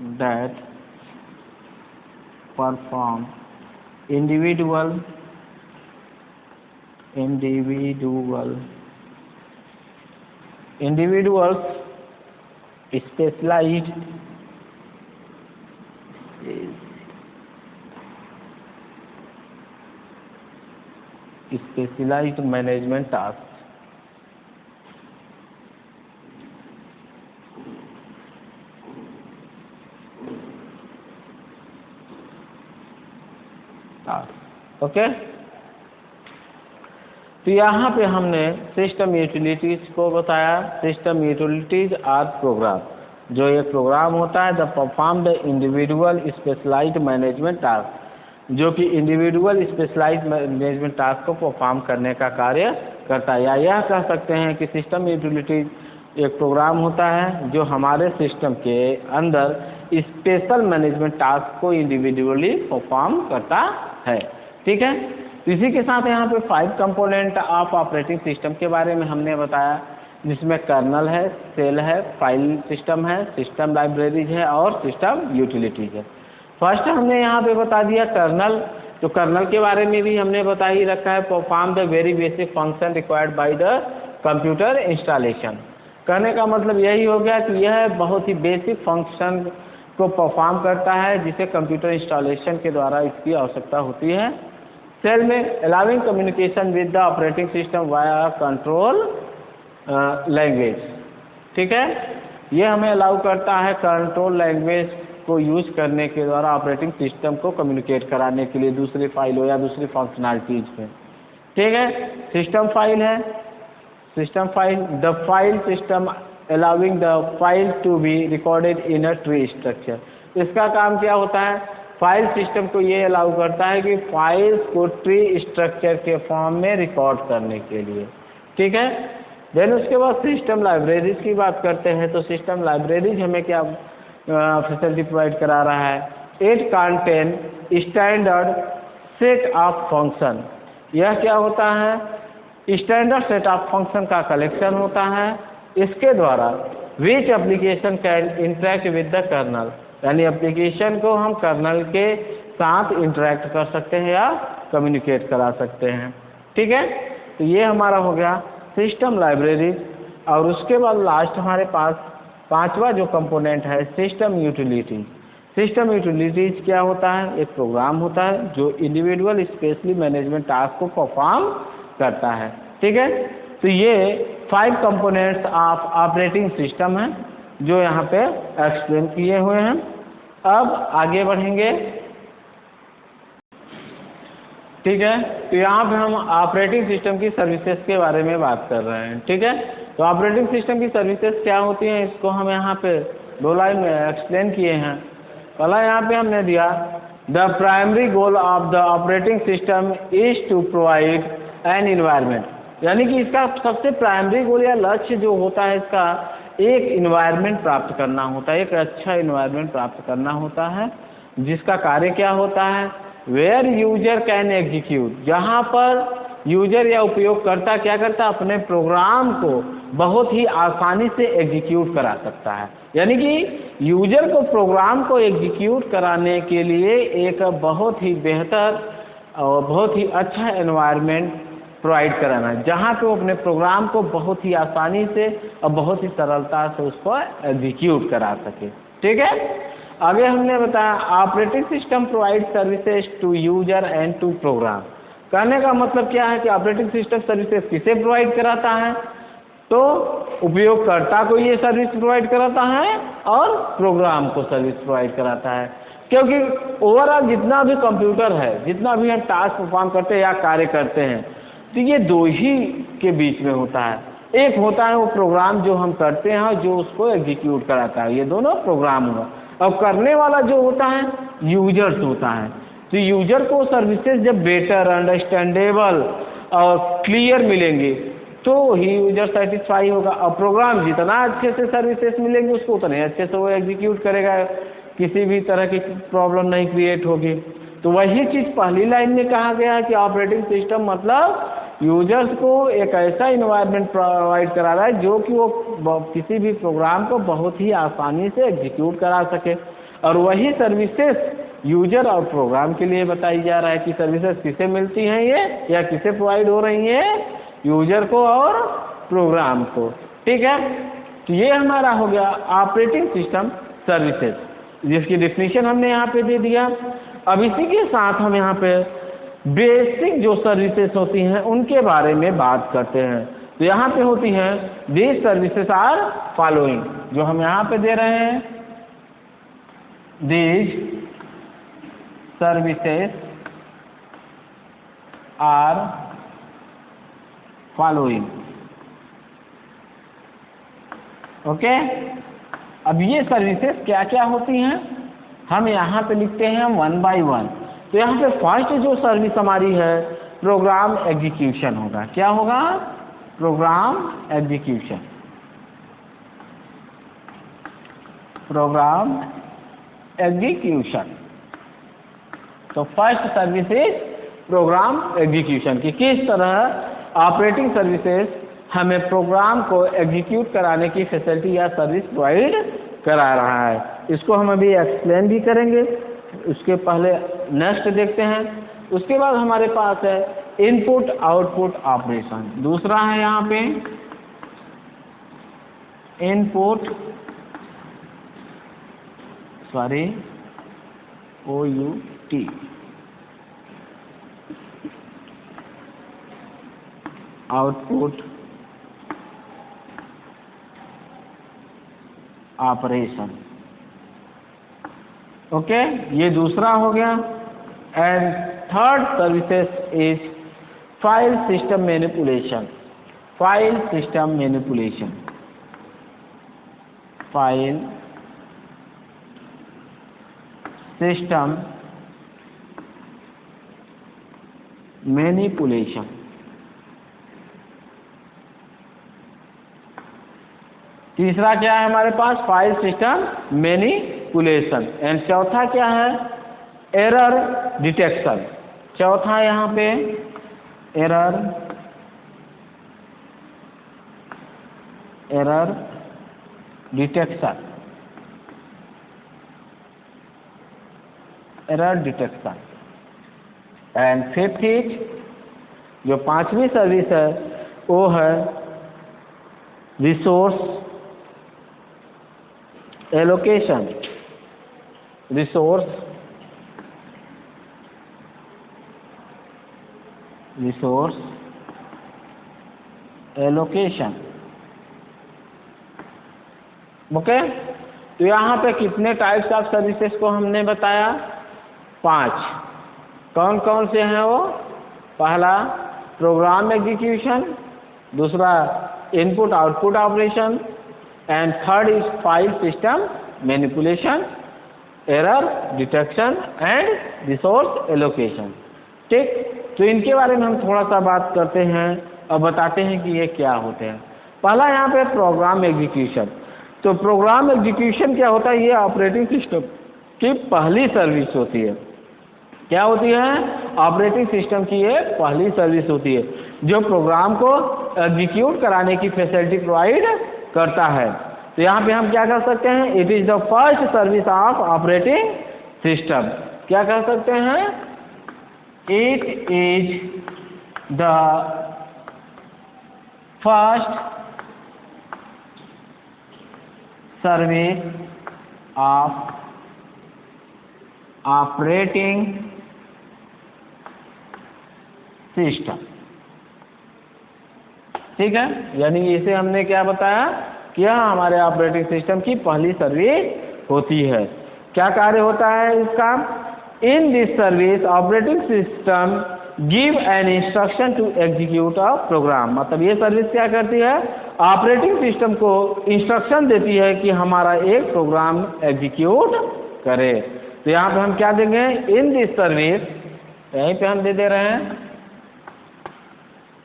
specialized management tasks। Okay, तो यहाँ पे हमने सिस्टम यूटिलिटीज को बताया। सिस्टम यूटिलिटीज आर प्रोग्राम, जो ये प्रोग्राम होता है the perform the individual specialized management task, जो कि इंडिविजुअल स्पेशलाइज्ड मैनेजमेंट टास्क को परफॉर्म करने का कार्य करता है। या यह कह सकते हैं कि सिस्टम यूटिलिटीज एक प्रोग्राम होता है जो हमारे सिस्टम के अंदर स्पेशल मैनेजमेंट टास्क को इंडिविजुअली परफॉर्म करता है। ठीक है, तो इसी के साथ यहाँ पे 5 कंपोनेंट ऑफ ऑपरेटिंग सिस्टम के बारे में हमने बताया, जिसमें कर्नल है, सेल है, फाइल सिस्टम है, सिस्टम लाइब्रेरीज है और सिस्टम यूटिलिटीज है। फर्स्ट हमने यहाँ पे बता दिया कर्नल, तो कर्नल के बारे में भी हमने बता ही रखा है, perform the very basic function required by the computer installation. कहने का मतलब यही हो गया कि यह बहुत ही बेसिक फंक्शन को परफॉर्म करता है जिसे कंप्यूटर इंस्टॉलेशन के द्वारा इसकी आवश्यकता होती है। सेल में allowing communication with the operating system via control language. ठीक है, ये हमें अलाउ करता है कंट्रोल लैंग्वेज को यूज करने के द्वारा ऑपरेटिंग सिस्टम को कम्युनिकेट कराने के लिए दूसरी फाइलों या दूसरी फंक्शनलिटीज पे। ठीक है, सिस्टम फाइल है, system file the file system allowing the file to be recorded in a tree structure. इसका काम क्या होता है? फाइल सिस्टम को ये अलाउ करता है कि फाइल्स को ट्री स्ट्रक्चर के फॉर्म में रिकॉर्ड करने के लिए। ठीक है, देन उसके बाद सिस्टम लाइब्रेरीज की बात करते हैं, तो सिस्टम लाइब्रेरीज हमें क्या फैसिलिटी प्रोवाइड करा रहा है? It contain standard set of function. यह क्या होता है? स्टैंडर्ड सेट ऑफ फंक्शन का कलेक्शन होता है। इसके द्वारा which application can interact with the kernel, यानी एप्लीकेशन को हम कर्नल के साथ इंटरेक्ट कर सकते हैं या कम्युनिकेट करा सकते हैं। ठीक है, तो ये हमारा हो गया सिस्टम लाइब्रेरी। और उसके बाद लास्ट हमारे पास 5वां जो कंपोनेंट है सिस्टम यूटिलिटीज। सिस्टम यूटिलिटीज क्या होता है? एक प्रोग्राम होता है जो इंडिविजुअल स्पेशली मैनेजमेंट टास्क को परफॉर्म करता है। ठीक है, तो ये 5 कंपोनेंट्स ऑफ ऑपरेटिंग सिस्टम है। जो यहाँ पे एक्सप्लेन किए हुए हैं। अब आगे बढ़ेंगे, ठीक है। तो यहाँ पे हम ऑपरेटिंग सिस्टम की सर्विसेज के बारे में बात कर रहे हैं, ठीक है। तो ऑपरेटिंग सिस्टम की सर्विसेज क्या होती हैं, इसको हम यहाँ पे 2 लाइन में एक्सप्लेन किए हैं। पहला यहाँ पे हमने दिया, the primary goal of the operating system is to provide an environment, यानी कि इसका सबसे प्राइमरी गोल या लक्ष्य जो होता है इसका एक इन्वायरमेंट प्राप्त करना होता है, एक अच्छा इन्वायरमेंट प्राप्त करना होता है, जिसका कार्य क्या होता है, वेयर यूजर कैन एग्जीक्यूट, जहाँ पर यूजर या उपयोगकर्ता क्या करता है, अपने प्रोग्राम को बहुत ही आसानी से एग्जीक्यूट करा सकता है। यानी कि यूजर को प्रोग्राम को एग्जीक्यूट कराने के लिए एक बहुत ही बेहतर और बहुत ही अच्छा एनवायरनमेंट प्रोवाइड कराना, जहाँ पे वो अपने प्रोग्राम को बहुत ही आसानी से और बहुत ही सरलता से उसको एग्जीक्यूट करा सके, ठीक है। आगे हमने बताया operating system provide services to user and to program. कहने का मतलब क्या है कि ऑपरेटिंग सिस्टम सर्विसेज किसे प्रोवाइड कराता है, तो उपयोगकर्ता को ये सर्विस प्रोवाइड कराता है और प्रोग्राम को सर्विस प्रोवाइड कराता है। क्योंकि ओवरऑल जितना भी कंप्यूटर है, जितना भी हम टास्क परफॉर्म करते हैं या कार्य करते हैं, तो ये दो ही के बीच में होता है। एक होता है वो प्रोग्राम जो हम करते हैं और जो उसको एग्जीक्यूट कराता है, ये दोनों प्रोग्राम हुआ। और करने वाला जो होता है यूजर्स होता है। तो यूजर को सर्विसेज जब बेटर, अंडरस्टैंडेबल और क्लियर मिलेंगे तो ही यूजर सेटिस्फाई होगा। और प्रोग्राम जितना अच्छे से सर्विसेज मिलेंगे उसको उतने अच्छे से वो एग्जीक्यूट करेगा, किसी भी तरह की प्रॉब्लम नहीं क्रिएट होगी। तो वही चीज़ पहली लाइन में कहा गया है कि ऑपरेटिंग सिस्टम मतलब यूजर्स को एक ऐसा इन्वायरमेंट प्रोवाइड करा रहा है जो कि वो किसी भी प्रोग्राम को बहुत ही आसानी से एग्जीक्यूट करा सके। और वही सर्विसेज यूजर और प्रोग्राम के लिए बताई जा रहा है कि सर्विसेज किसे मिलती हैं ये या किसे प्रोवाइड हो रही हैं, यूजर को और प्रोग्राम को, ठीक है। तो ये हमारा हो गया ऑपरेटिंग सिस्टम सर्विसेज, जिसकी डिफिनीशन हमने यहाँ पे दे दिया। अब इसी के साथ हम यहाँ पे बेसिक जो सर्विसेज होती हैं उनके बारे में बात करते हैं। तो यहाँ पे होती हैं दीज सर्विसेज आर फॉलोइंग, जो हम यहाँ पे दे रहे हैं, these services are following, okay. अब ये सर्विसेज क्या क्या होती हैं हम यहाँ पे लिखते हैं 1 by 1। तो यहाँ पे फर्स्ट जो सर्विस हमारी है प्रोग्राम एग्जीक्यूशन होगा। क्या होगा? Program execution, program execution. तो first service is program execution की किस तरह ऑपरेटिंग सर्विसेज हमें प्रोग्राम को एग्जीक्यूट कराने की फैसिलिटी या सर्विस प्रोवाइड करा रहा है। इसको हम अभी एक्सप्लेन भी करेंगे, उसके पहले नेक्स्ट देखते हैं। उसके बाद हमारे पास है इनपुट आउटपुट ऑपरेशन। दूसरा है यहाँ पे input OUT, output operation, okay. ये दूसरा हो गया। And third services is file system manipulation, file system manipulation, file system manipulation. तीसरा क्या है हमारे पास? File system manipulation. एंड चौथा क्या है? Error detection. चौथा यहाँ पे error detection, error detection. And fifth is जो पांचवी सर्विस है वो है resource allocation, resource allocation. Okay. तो यहाँ पे कितने टाइप्स ऑफ सर्विसेज को हमने बताया? 5। कौन कौन से हैं वो? पहला प्रोग्राम एग्जीक्यूशन, दूसरा input output operation, and third is file system manipulation, error detection and resource allocation. ठीक, तो इनके बारे में हम थोड़ा सा बात करते हैं और बताते हैं कि ये क्या होते हैं। पहला यहाँ पे प्रोग्राम एग्जीक्यूशन। तो प्रोग्राम एग्जीक्यूशन क्या होता है? ये ऑपरेटिंग सिस्टम की पहली सर्विस होती है। क्या होती है? ऑपरेटिंग सिस्टम की ये पहली सर्विस होती है जो प्रोग्राम को एग्जीक्यूट कराने की फैसिलिटी प्रोवाइड करता है। तो यहाँ पे हम क्या कर सकते हैं? It is the first service of operating system. क्या कह सकते हैं? It is the first service of operating system. ठीक है, यानी इसे हमने क्या बताया कि यह हमारे ऑपरेटिंग सिस्टम की पहली सर्विस होती है। क्या कार्य होता है इसका? In this service operating system give an instruction to execute a program. मतलब ये सर्विस क्या करती है? ऑपरेटिंग सिस्टम को इंस्ट्रक्शन देती है कि हमारा एक प्रोग्राम एग्जीक्यूट करे। तो यहाँ पे हम क्या देंगे? इन दिस सर्विस, यहीं पे हम दे रहे हैं,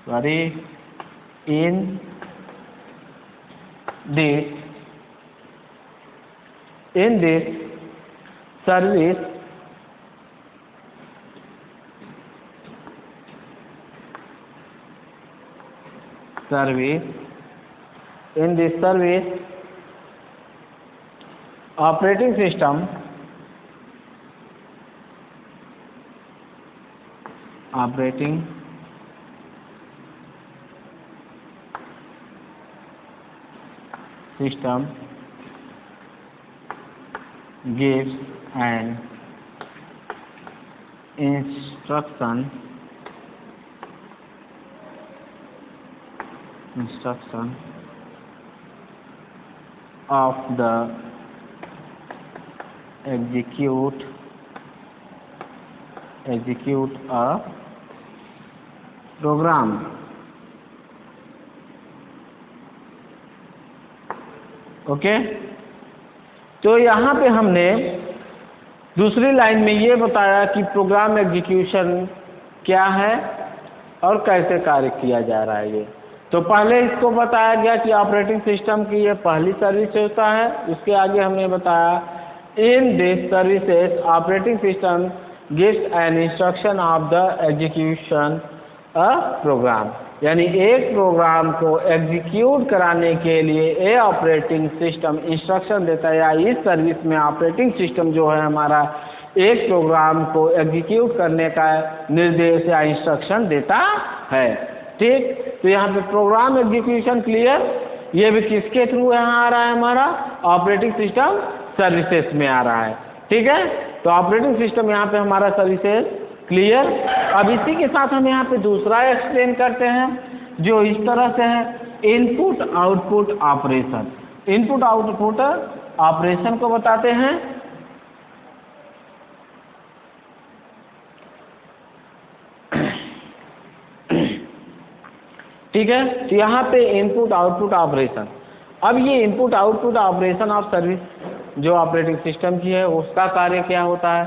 sorry, in this service operating system gives an instruction of the execute a program। Okay, तो यहाँ पे हमने दूसरी लाइन में ये बताया कि प्रोग्राम एग्जीक्यूशन क्या है और कैसे कार्य किया जा रहा है। ये तो पहले इसको बताया गया कि ऑपरेटिंग सिस्टम की ये पहली सर्विस होता है। उसके आगे हमने बताया in this services operating system gives an instruction of the execution a program, यानी एक प्रोग्राम को एग्जीक्यूट कराने के लिए ये ऑपरेटिंग सिस्टम इंस्ट्रक्शन देता है, या इस सर्विस में ऑपरेटिंग सिस्टम जो है हमारा एक प्रोग्राम को एग्जीक्यूट करने का निर्देश या इंस्ट्रक्शन देता है। ठीक, तो यहाँ पे प्रोग्राम एग्जीक्यूशन क्लियर, ये भी किसके थ्रू यहाँ आ रहा है? हमारा ऑपरेटिंग सिस्टम सर्विसेज में आ रहा है। ठीक है, तो ऑपरेटिंग सिस्टम यहाँ पे हमारा सर्विसेज क्लियर। अब इसी के साथ हम यहाँ पे दूसरा एक्सप्लेन करते हैं जो इस तरह से है, input output operation. Input output operation को बताते हैं। ठीक है, तो यहाँ पे इनपुट आउटपुट ऑपरेशन। अब ये input output operation of service जो ऑपरेटिंग सिस्टम की है उसका कार्य क्या होता है?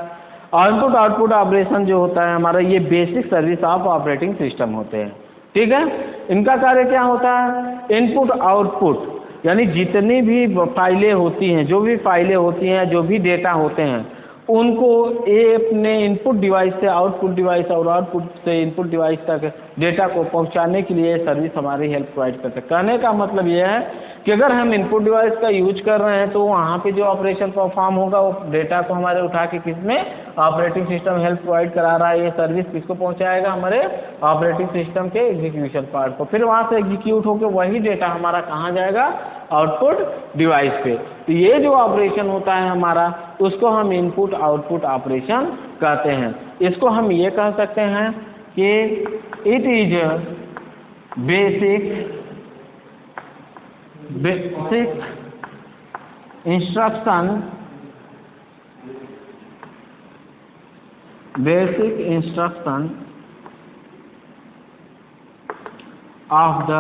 इनपुट आउटपुट ऑपरेशन जो होता है हमारा, ये basic service of operating system होते हैं। ठीक है, इनका कार्य क्या होता है? इनपुट आउटपुट, यानी जितनी भी फाइलें होती हैं, जो भी फाइलें होती हैं, जो भी डेटा होते हैं, उनको ये अपने इनपुट डिवाइस से आउटपुट डिवाइस और आउटपुट से इनपुट डिवाइस तक डेटा को पहुंचाने के लिए सर्विस हमारी हेल्प प्रोवाइड करते हैं। कहने का मतलब ये है कि अगर हम इनपुट डिवाइस का यूज कर रहे हैं तो वहाँ पे जो ऑपरेशन परफॉर्म होगा वो डेटा को हमारे उठा के किसमें? ऑपरेटिंग सिस्टम हेल्प प्रोवाइड करा रहा है, ये सर्विस किसको पहुँचाएगा? हमारे ऑपरेटिंग सिस्टम के एग्जीक्यूशन पार्ट को। फिर वहाँ से एग्जीक्यूट होकर वही डेटा हमारा कहाँ जाएगा? आउटपुट डिवाइस पे। तो ये जो ऑपरेशन होता है हमारा, उसको हम इनपुट आउटपुट ऑपरेशन कहते हैं। इसको हम ये कह सकते हैं कि it is basic instruction, basic instruction of the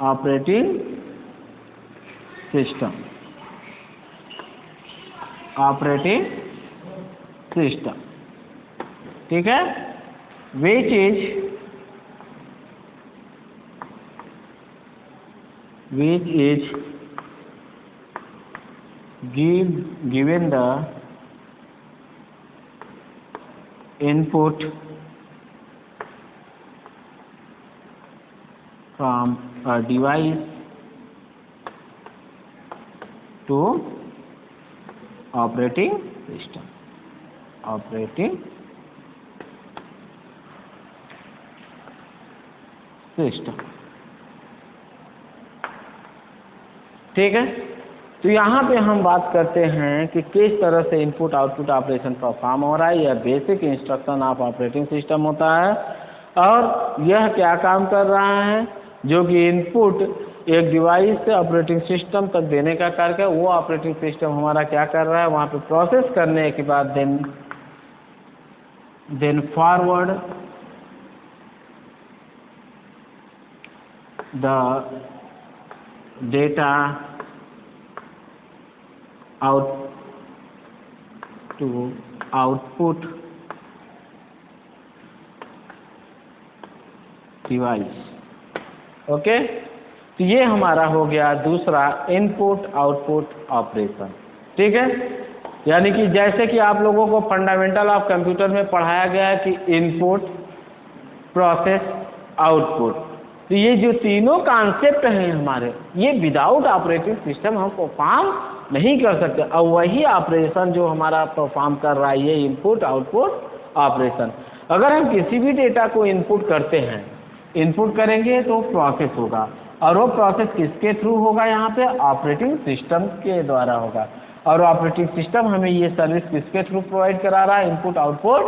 operating system, operating system, ठीक है, which is given the input from a device to operating system, operating system, ठीक है। तो यहाँ पे हम बात करते हैं कि किस तरह से इनपुट आउटपुट ऑपरेशन परफॉर्म हो रहा है। यह basic instruction of operating system होता है और यह क्या काम कर रहा है, जो कि इनपुट एक डिवाइस से ऑपरेटिंग सिस्टम तक देने का कार्य है। वो ऑपरेटिंग सिस्टम हमारा क्या कर रहा है, वहाँ पे प्रोसेस करने के बाद then forward the data out to output device, okay. तो ये हमारा हो गया दूसरा इनपुट आउटपुट ऑपरेशन, ठीक है। यानी कि जैसे कि आप लोगों को फंडामेंटल ऑफ कंप्यूटर में पढ़ाया गया है कि इनपुट, प्रोसेस, आउटपुट, तो ये जो तीनों कॉन्सेप्ट हैं हमारे, ये विदाउट ऑपरेटिंग सिस्टम हम परफॉर्म नहीं कर सकते। और वही ऑपरेशन जो हमारा परफॉर्म कर रहा है, ये इनपुट आउटपुट ऑपरेशन। अगर हम किसी भी डेटा को इनपुट करते हैं, इनपुट करेंगे तो प्रोसेस होगा, और वो प्रोसेस किसके थ्रू होगा, यहाँ पे ऑपरेटिंग सिस्टम के द्वारा होगा। और ऑपरेटिंग सिस्टम हमें ये सर्विस किसके थ्रू प्रोवाइड करा रहा है, इनपुट आउटपुट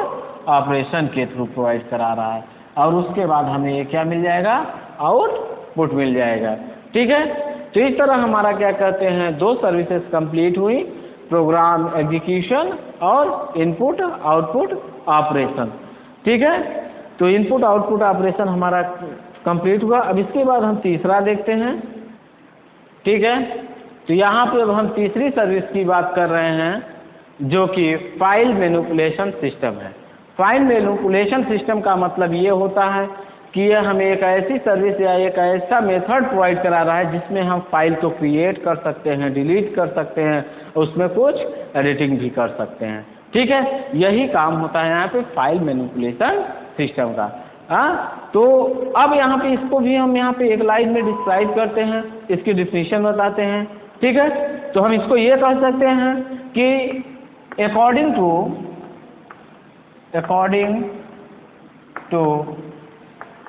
ऑपरेशन के थ्रू प्रोवाइड करा रहा है। और उसके बाद हमें ये क्या मिल जाएगा, आउटपुट मिल जाएगा, ठीक है। तो इस तरह हमारा क्या कहते हैं, दो सर्विसेज कंप्लीट हुई, प्रोग्राम एग्जीक्यूशन और इनपुट आउटपुट ऑपरेशन, ठीक है। तो इनपुट आउटपुट ऑपरेशन हमारा कंप्लीट हुआ। अब इसके बाद हम तीसरा देखते हैं, ठीक है। तो यहाँ पे अब हम तीसरी सर्विस की बात कर रहे हैं, जो कि फाइल मैनिपुलेशन सिस्टम है। फाइल मैनिपुलेशन सिस्टम का मतलब ये होता है कि यह हमें एक ऐसी सर्विस या एक ऐसा मेथड प्रोवाइड करा रहा है जिसमें हम फाइल को क्रिएट कर सकते हैं, डिलीट कर सकते हैं, उसमें कुछ एडिटिंग भी कर सकते हैं, ठीक है। यही काम होता है यहाँ पे फाइल मैनिपुलेशन सिस्टम का। तो अब यहाँ पे इसको भी हम यहाँ पे एक लाइन में डिस्क्राइब करते हैं, इसकी डिफिनीशन बताते हैं, ठीक है। तो हम इसको ये कह सकते हैं कि according to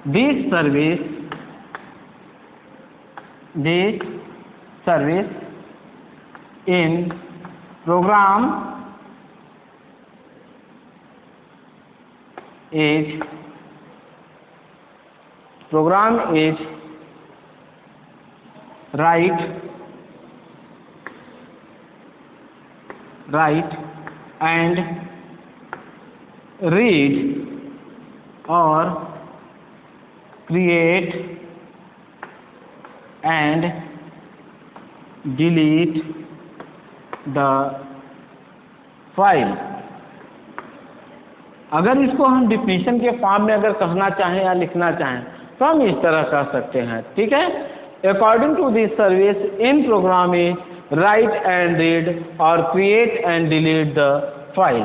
this service in program is write and read or create and delete the file। अगर इसको हम डिफिनीशन के फॉर्म में अगर कहना चाहें या लिखना चाहें तो हम इस तरह कह सकते हैं, ठीक है। According to this service in program is write and read और create and delete the file.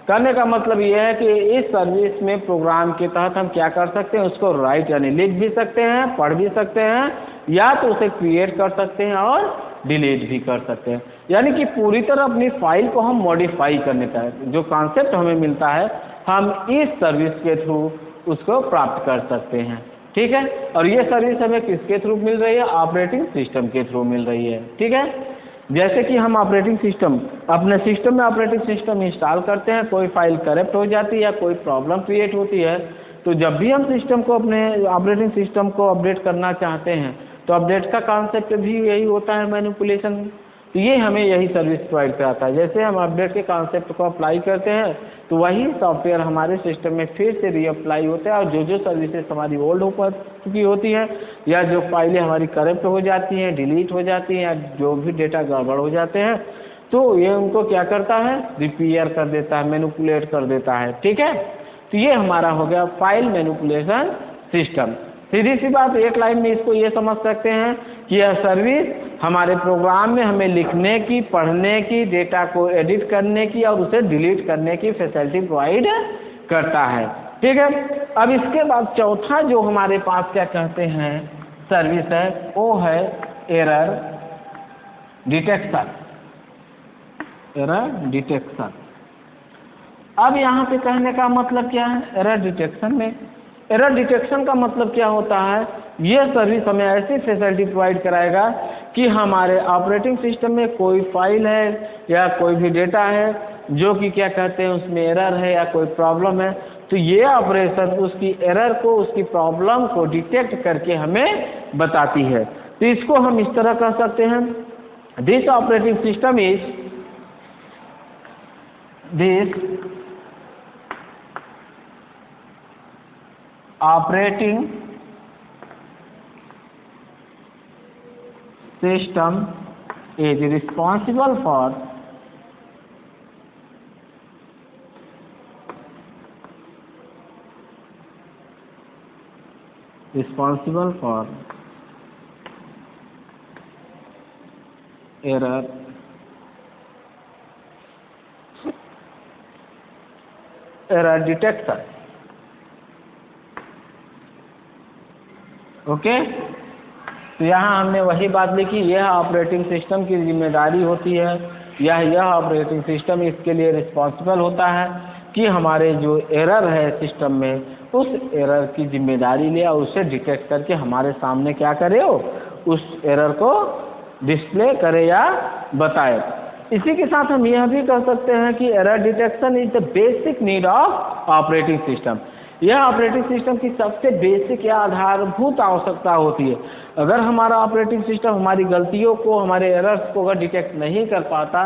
करने का मतलब ये है कि इस सर्विस में प्रोग्राम के तहत हम क्या कर सकते हैं, उसको राइट यानी लिख भी सकते हैं, पढ़ भी सकते हैं, या तो उसे क्रिएट कर सकते हैं और डिलीट भी कर सकते हैं। यानी कि पूरी तरह अपनी फाइल को हम मॉडिफाई करने का जो कॉन्सेप्ट हमें मिलता है, हम इस सर्विस के थ्रू उसको प्राप्त कर सकते हैं, ठीक है। और ये सर्विस हमें किसके थ्रू मिल रही है, ऑपरेटिंग सिस्टम के थ्रू मिल रही है, ठीक है। जैसे कि हम ऑपरेटिंग सिस्टम अपने सिस्टम में ऑपरेटिंग सिस्टम इंस्टॉल करते हैं, कोई फाइल करप्ट हो जाती है या कोई प्रॉब्लम क्रिएट होती है, तो जब भी हम सिस्टम को अपने ऑपरेटिंग सिस्टम को अपडेट करना चाहते हैं तो अपडेट का कॉन्सेप्ट भी यही होता है मैनिपुलेशन तो ये हमें यही सर्विस प्रोवाइड कराता है। जैसे हम अपडेट के कॉन्सेप्ट को अप्लाई करते हैं तो वही सॉफ्टवेयर हमारे सिस्टम में फिर से रीअप्लाई होता है, और जो जो सर्विसेज हमारी ओल्ड हो चुकी होती है या जो फाइलें हमारी करप्ट हो जाती हैं, डिलीट हो जाती हैं, या जो भी डेटा गड़बड़ हो जाते हैं, तो ये उनको क्या करता है, रिपेयर कर देता है, मैनिपुलेट कर देता है। ठीक है, तो ये हमारा हो गया फाइल मैनिपुलेशन सिस्टम। सीधी सी बात, एक लाइन में इसको ये समझ सकते हैं कि यह सर्विस हमारे प्रोग्राम में हमें लिखने की, पढ़ने की, डेटा को एडिट करने की और उसे डिलीट करने की फैसिलिटी प्रोवाइड करता है। ठीक है, अब इसके बाद चौथा जो हमारे पास क्या कहते हैं सर्विस है, वो है एरर डिटेक्शन। एरर डिटेक्शन, अब यहाँ पे कहने का मतलब क्या है, एरर डिटेक्शन में, एरर डिटेक्शन का मतलब क्या होता है, ये सर्विस हमें ऐसी फैसिलिटी प्रोवाइड कराएगा कि हमारे ऑपरेटिंग सिस्टम में कोई फाइल है या कोई भी डेटा है जो कि क्या कहते हैं उसमें एरर है या कोई प्रॉब्लम है, तो ये ऑपरेशन उसकी एरर को, उसकी प्रॉब्लम को डिटेक्ट करके हमें बताती है। तो इसको हम इस तरह कह सकते हैं, this operating system is this operating system is responsible for error detection। Okay, तो यहाँ हमने वही बात लिखी, यह ऑपरेटिंग सिस्टम की जिम्मेदारी होती है, यह ऑपरेटिंग सिस्टम इसके लिए रिस्पॉन्सिबल होता है कि हमारे जो एरर है सिस्टम में, उस एरर की जिम्मेदारी ले और उसे डिटेक्ट करके हमारे सामने क्या करे, हो उस एरर को डिस्प्ले करे या बताए। इसी के साथ हम यह भी कह सकते हैं कि error detection is the basic need of operating system. यह ऑपरेटिंग सिस्टम की सबसे बेसिक या आधारभूत आवश्यकता होती है। अगर हमारा ऑपरेटिंग सिस्टम हमारी गलतियों को, हमारे एरर्स को अगर डिटेक्ट नहीं कर पाता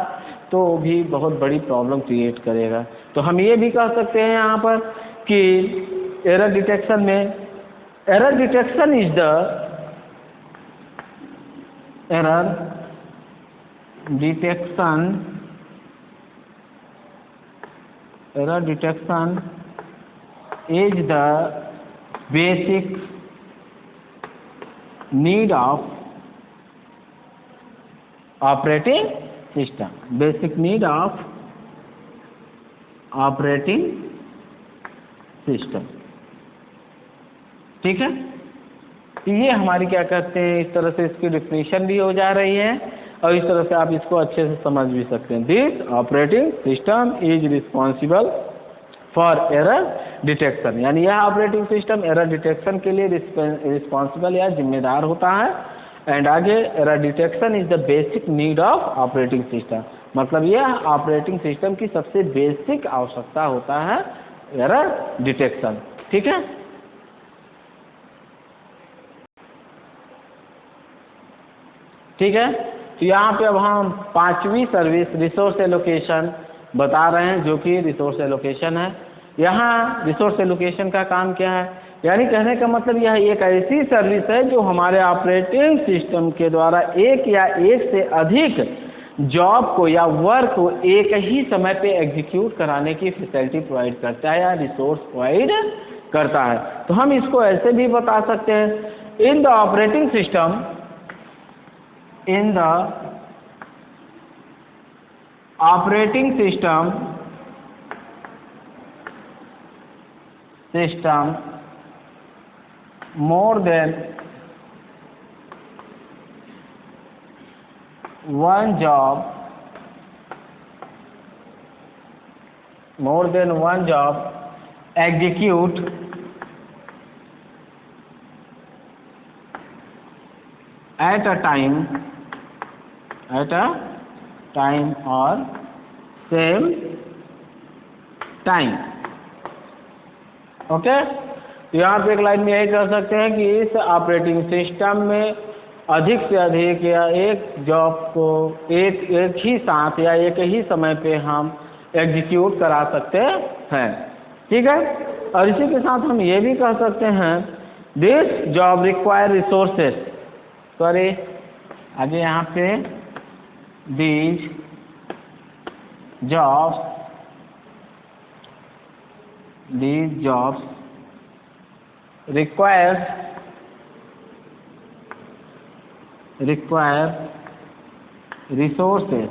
तो भी बहुत बड़ी प्रॉब्लम क्रिएट करेगा। तो हम ये भी कह सकते हैं यहाँ पर कि एरर डिटेक्शन में, error detection is the error detection is the basic need of operating system। basic need of operating system। ठीक है, तो ये हमारी क्या कहते हैं, इस तरह से इसकी डेफिनेशन भी हो जा रही है और इस तरह से आप इसको अच्छे से समझ भी सकते हैं। This operating system is responsible for error detection, यानी यह ऑपरेटिंग सिस्टम एरर डिटेक्शन के लिए रिस्पॉन्सिबल या जिम्मेदार होता है। एंड आगे, error detection is the basic need of operating system, मतलब यह ऑपरेटिंग सिस्टम की सबसे बेसिक आवश्यकता होता है एरर डिटेक्शन। ठीक है, ठीक है, तो यहाँ पे अब हम पांचवी सर्विस रिसोर्स एलोकेशन बता रहे हैं, जो कि रिसोर्स एलोकेशन है। यहाँ रिसोर्स एलोकेशन का काम क्या है, यानी कहने का मतलब यह एक ऐसी सर्विस है जो हमारे ऑपरेटिंग सिस्टम के द्वारा एक या एक से अधिक जॉब को या वर्क को एक ही समय पे एग्जीक्यूट कराने की फैसिलिटी प्रोवाइड करता है या रिसोर्स प्रोवाइड करता है। तो हम इसको ऐसे भी बता सकते हैं, in the operating system, in the operating system more than one job execute at a time or same time। Okay, तो यहाँ पे एक लाइन में यही कह सकते हैं कि इस ऑपरेटिंग सिस्टम में अधिक से अधिक या एक जॉब को एक ही साथ या एक ही समय पे हम एग्जीक्यूट करा सकते हैं। ठीक है, और इसी के साथ हम ये भी कह सकते हैं this job require resources, sorry आगे यहाँ पे दीज जॉब्स require resources।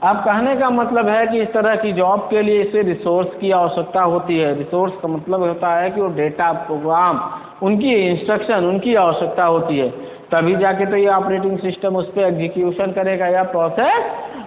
अब कहने का मतलब है कि इस तरह की जॉब के लिए इसे रिसोर्स की आवश्यकता होती है। रिसोर्स का मतलब होता है कि वो डेटा, प्रोग्राम, उनकी इंस्ट्रक्शन, उनकी आवश्यकता होती है, तभी जाके तो ये ऑपरेटिंग सिस्टम उस पर एग्जीक्यूशन करेगा या प्रोसेस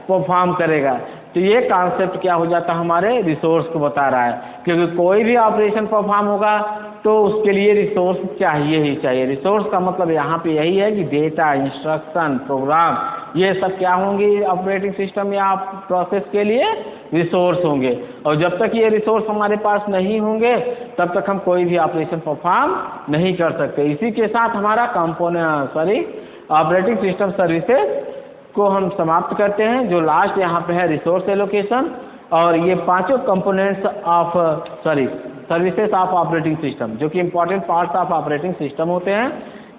परफॉर्म करेगा। तो ये कॉन्सेप्ट क्या हो जाता है, हमारे रिसोर्स को बता रहा है, क्योंकि कोई भी ऑपरेशन परफॉर्म होगा तो उसके लिए रिसोर्स चाहिए ही चाहिए। रिसोर्स का मतलब यहाँ पे यही है कि डेटा, इंस्ट्रक्शन, प्रोग्राम, ये सब क्या होंगे ऑपरेटिंग सिस्टम या प्रोसेस के लिए रिसोर्स होंगे। और जब तक ये रिसोर्स हमारे पास नहीं होंगे तब तक हम कोई भी ऑपरेशन परफॉर्म नहीं कर सकते। इसी के साथ हमारा ऑपरेटिंग सिस्टम सर्विसेज को हम समाप्त करते हैं। जो लास्ट यहाँ पे है रिसोर्स एलोकेशन, और ये पांचों components of services of operating system, जो कि important parts of operating system होते हैं,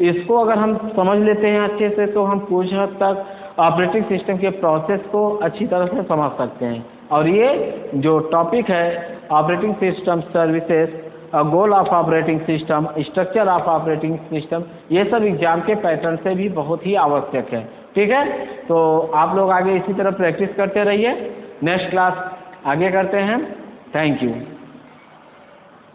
इसको अगर हम समझ लेते हैं अच्छे से तो हम कुछ हद तक ऑपरेटिंग सिस्टम के प्रोसेस को अच्छी तरह से समझ सकते हैं। और ये जो टॉपिक है operating system services, goal of operating system, structure of operating system, ये सब एग्जाम के पैटर्न से भी बहुत ही आवश्यक है। ठीक है, तो आप लोग आगे इसी तरह प्रैक्टिस करते रहिए। नेक्स्ट क्लास आगे करते हैं। Thank you.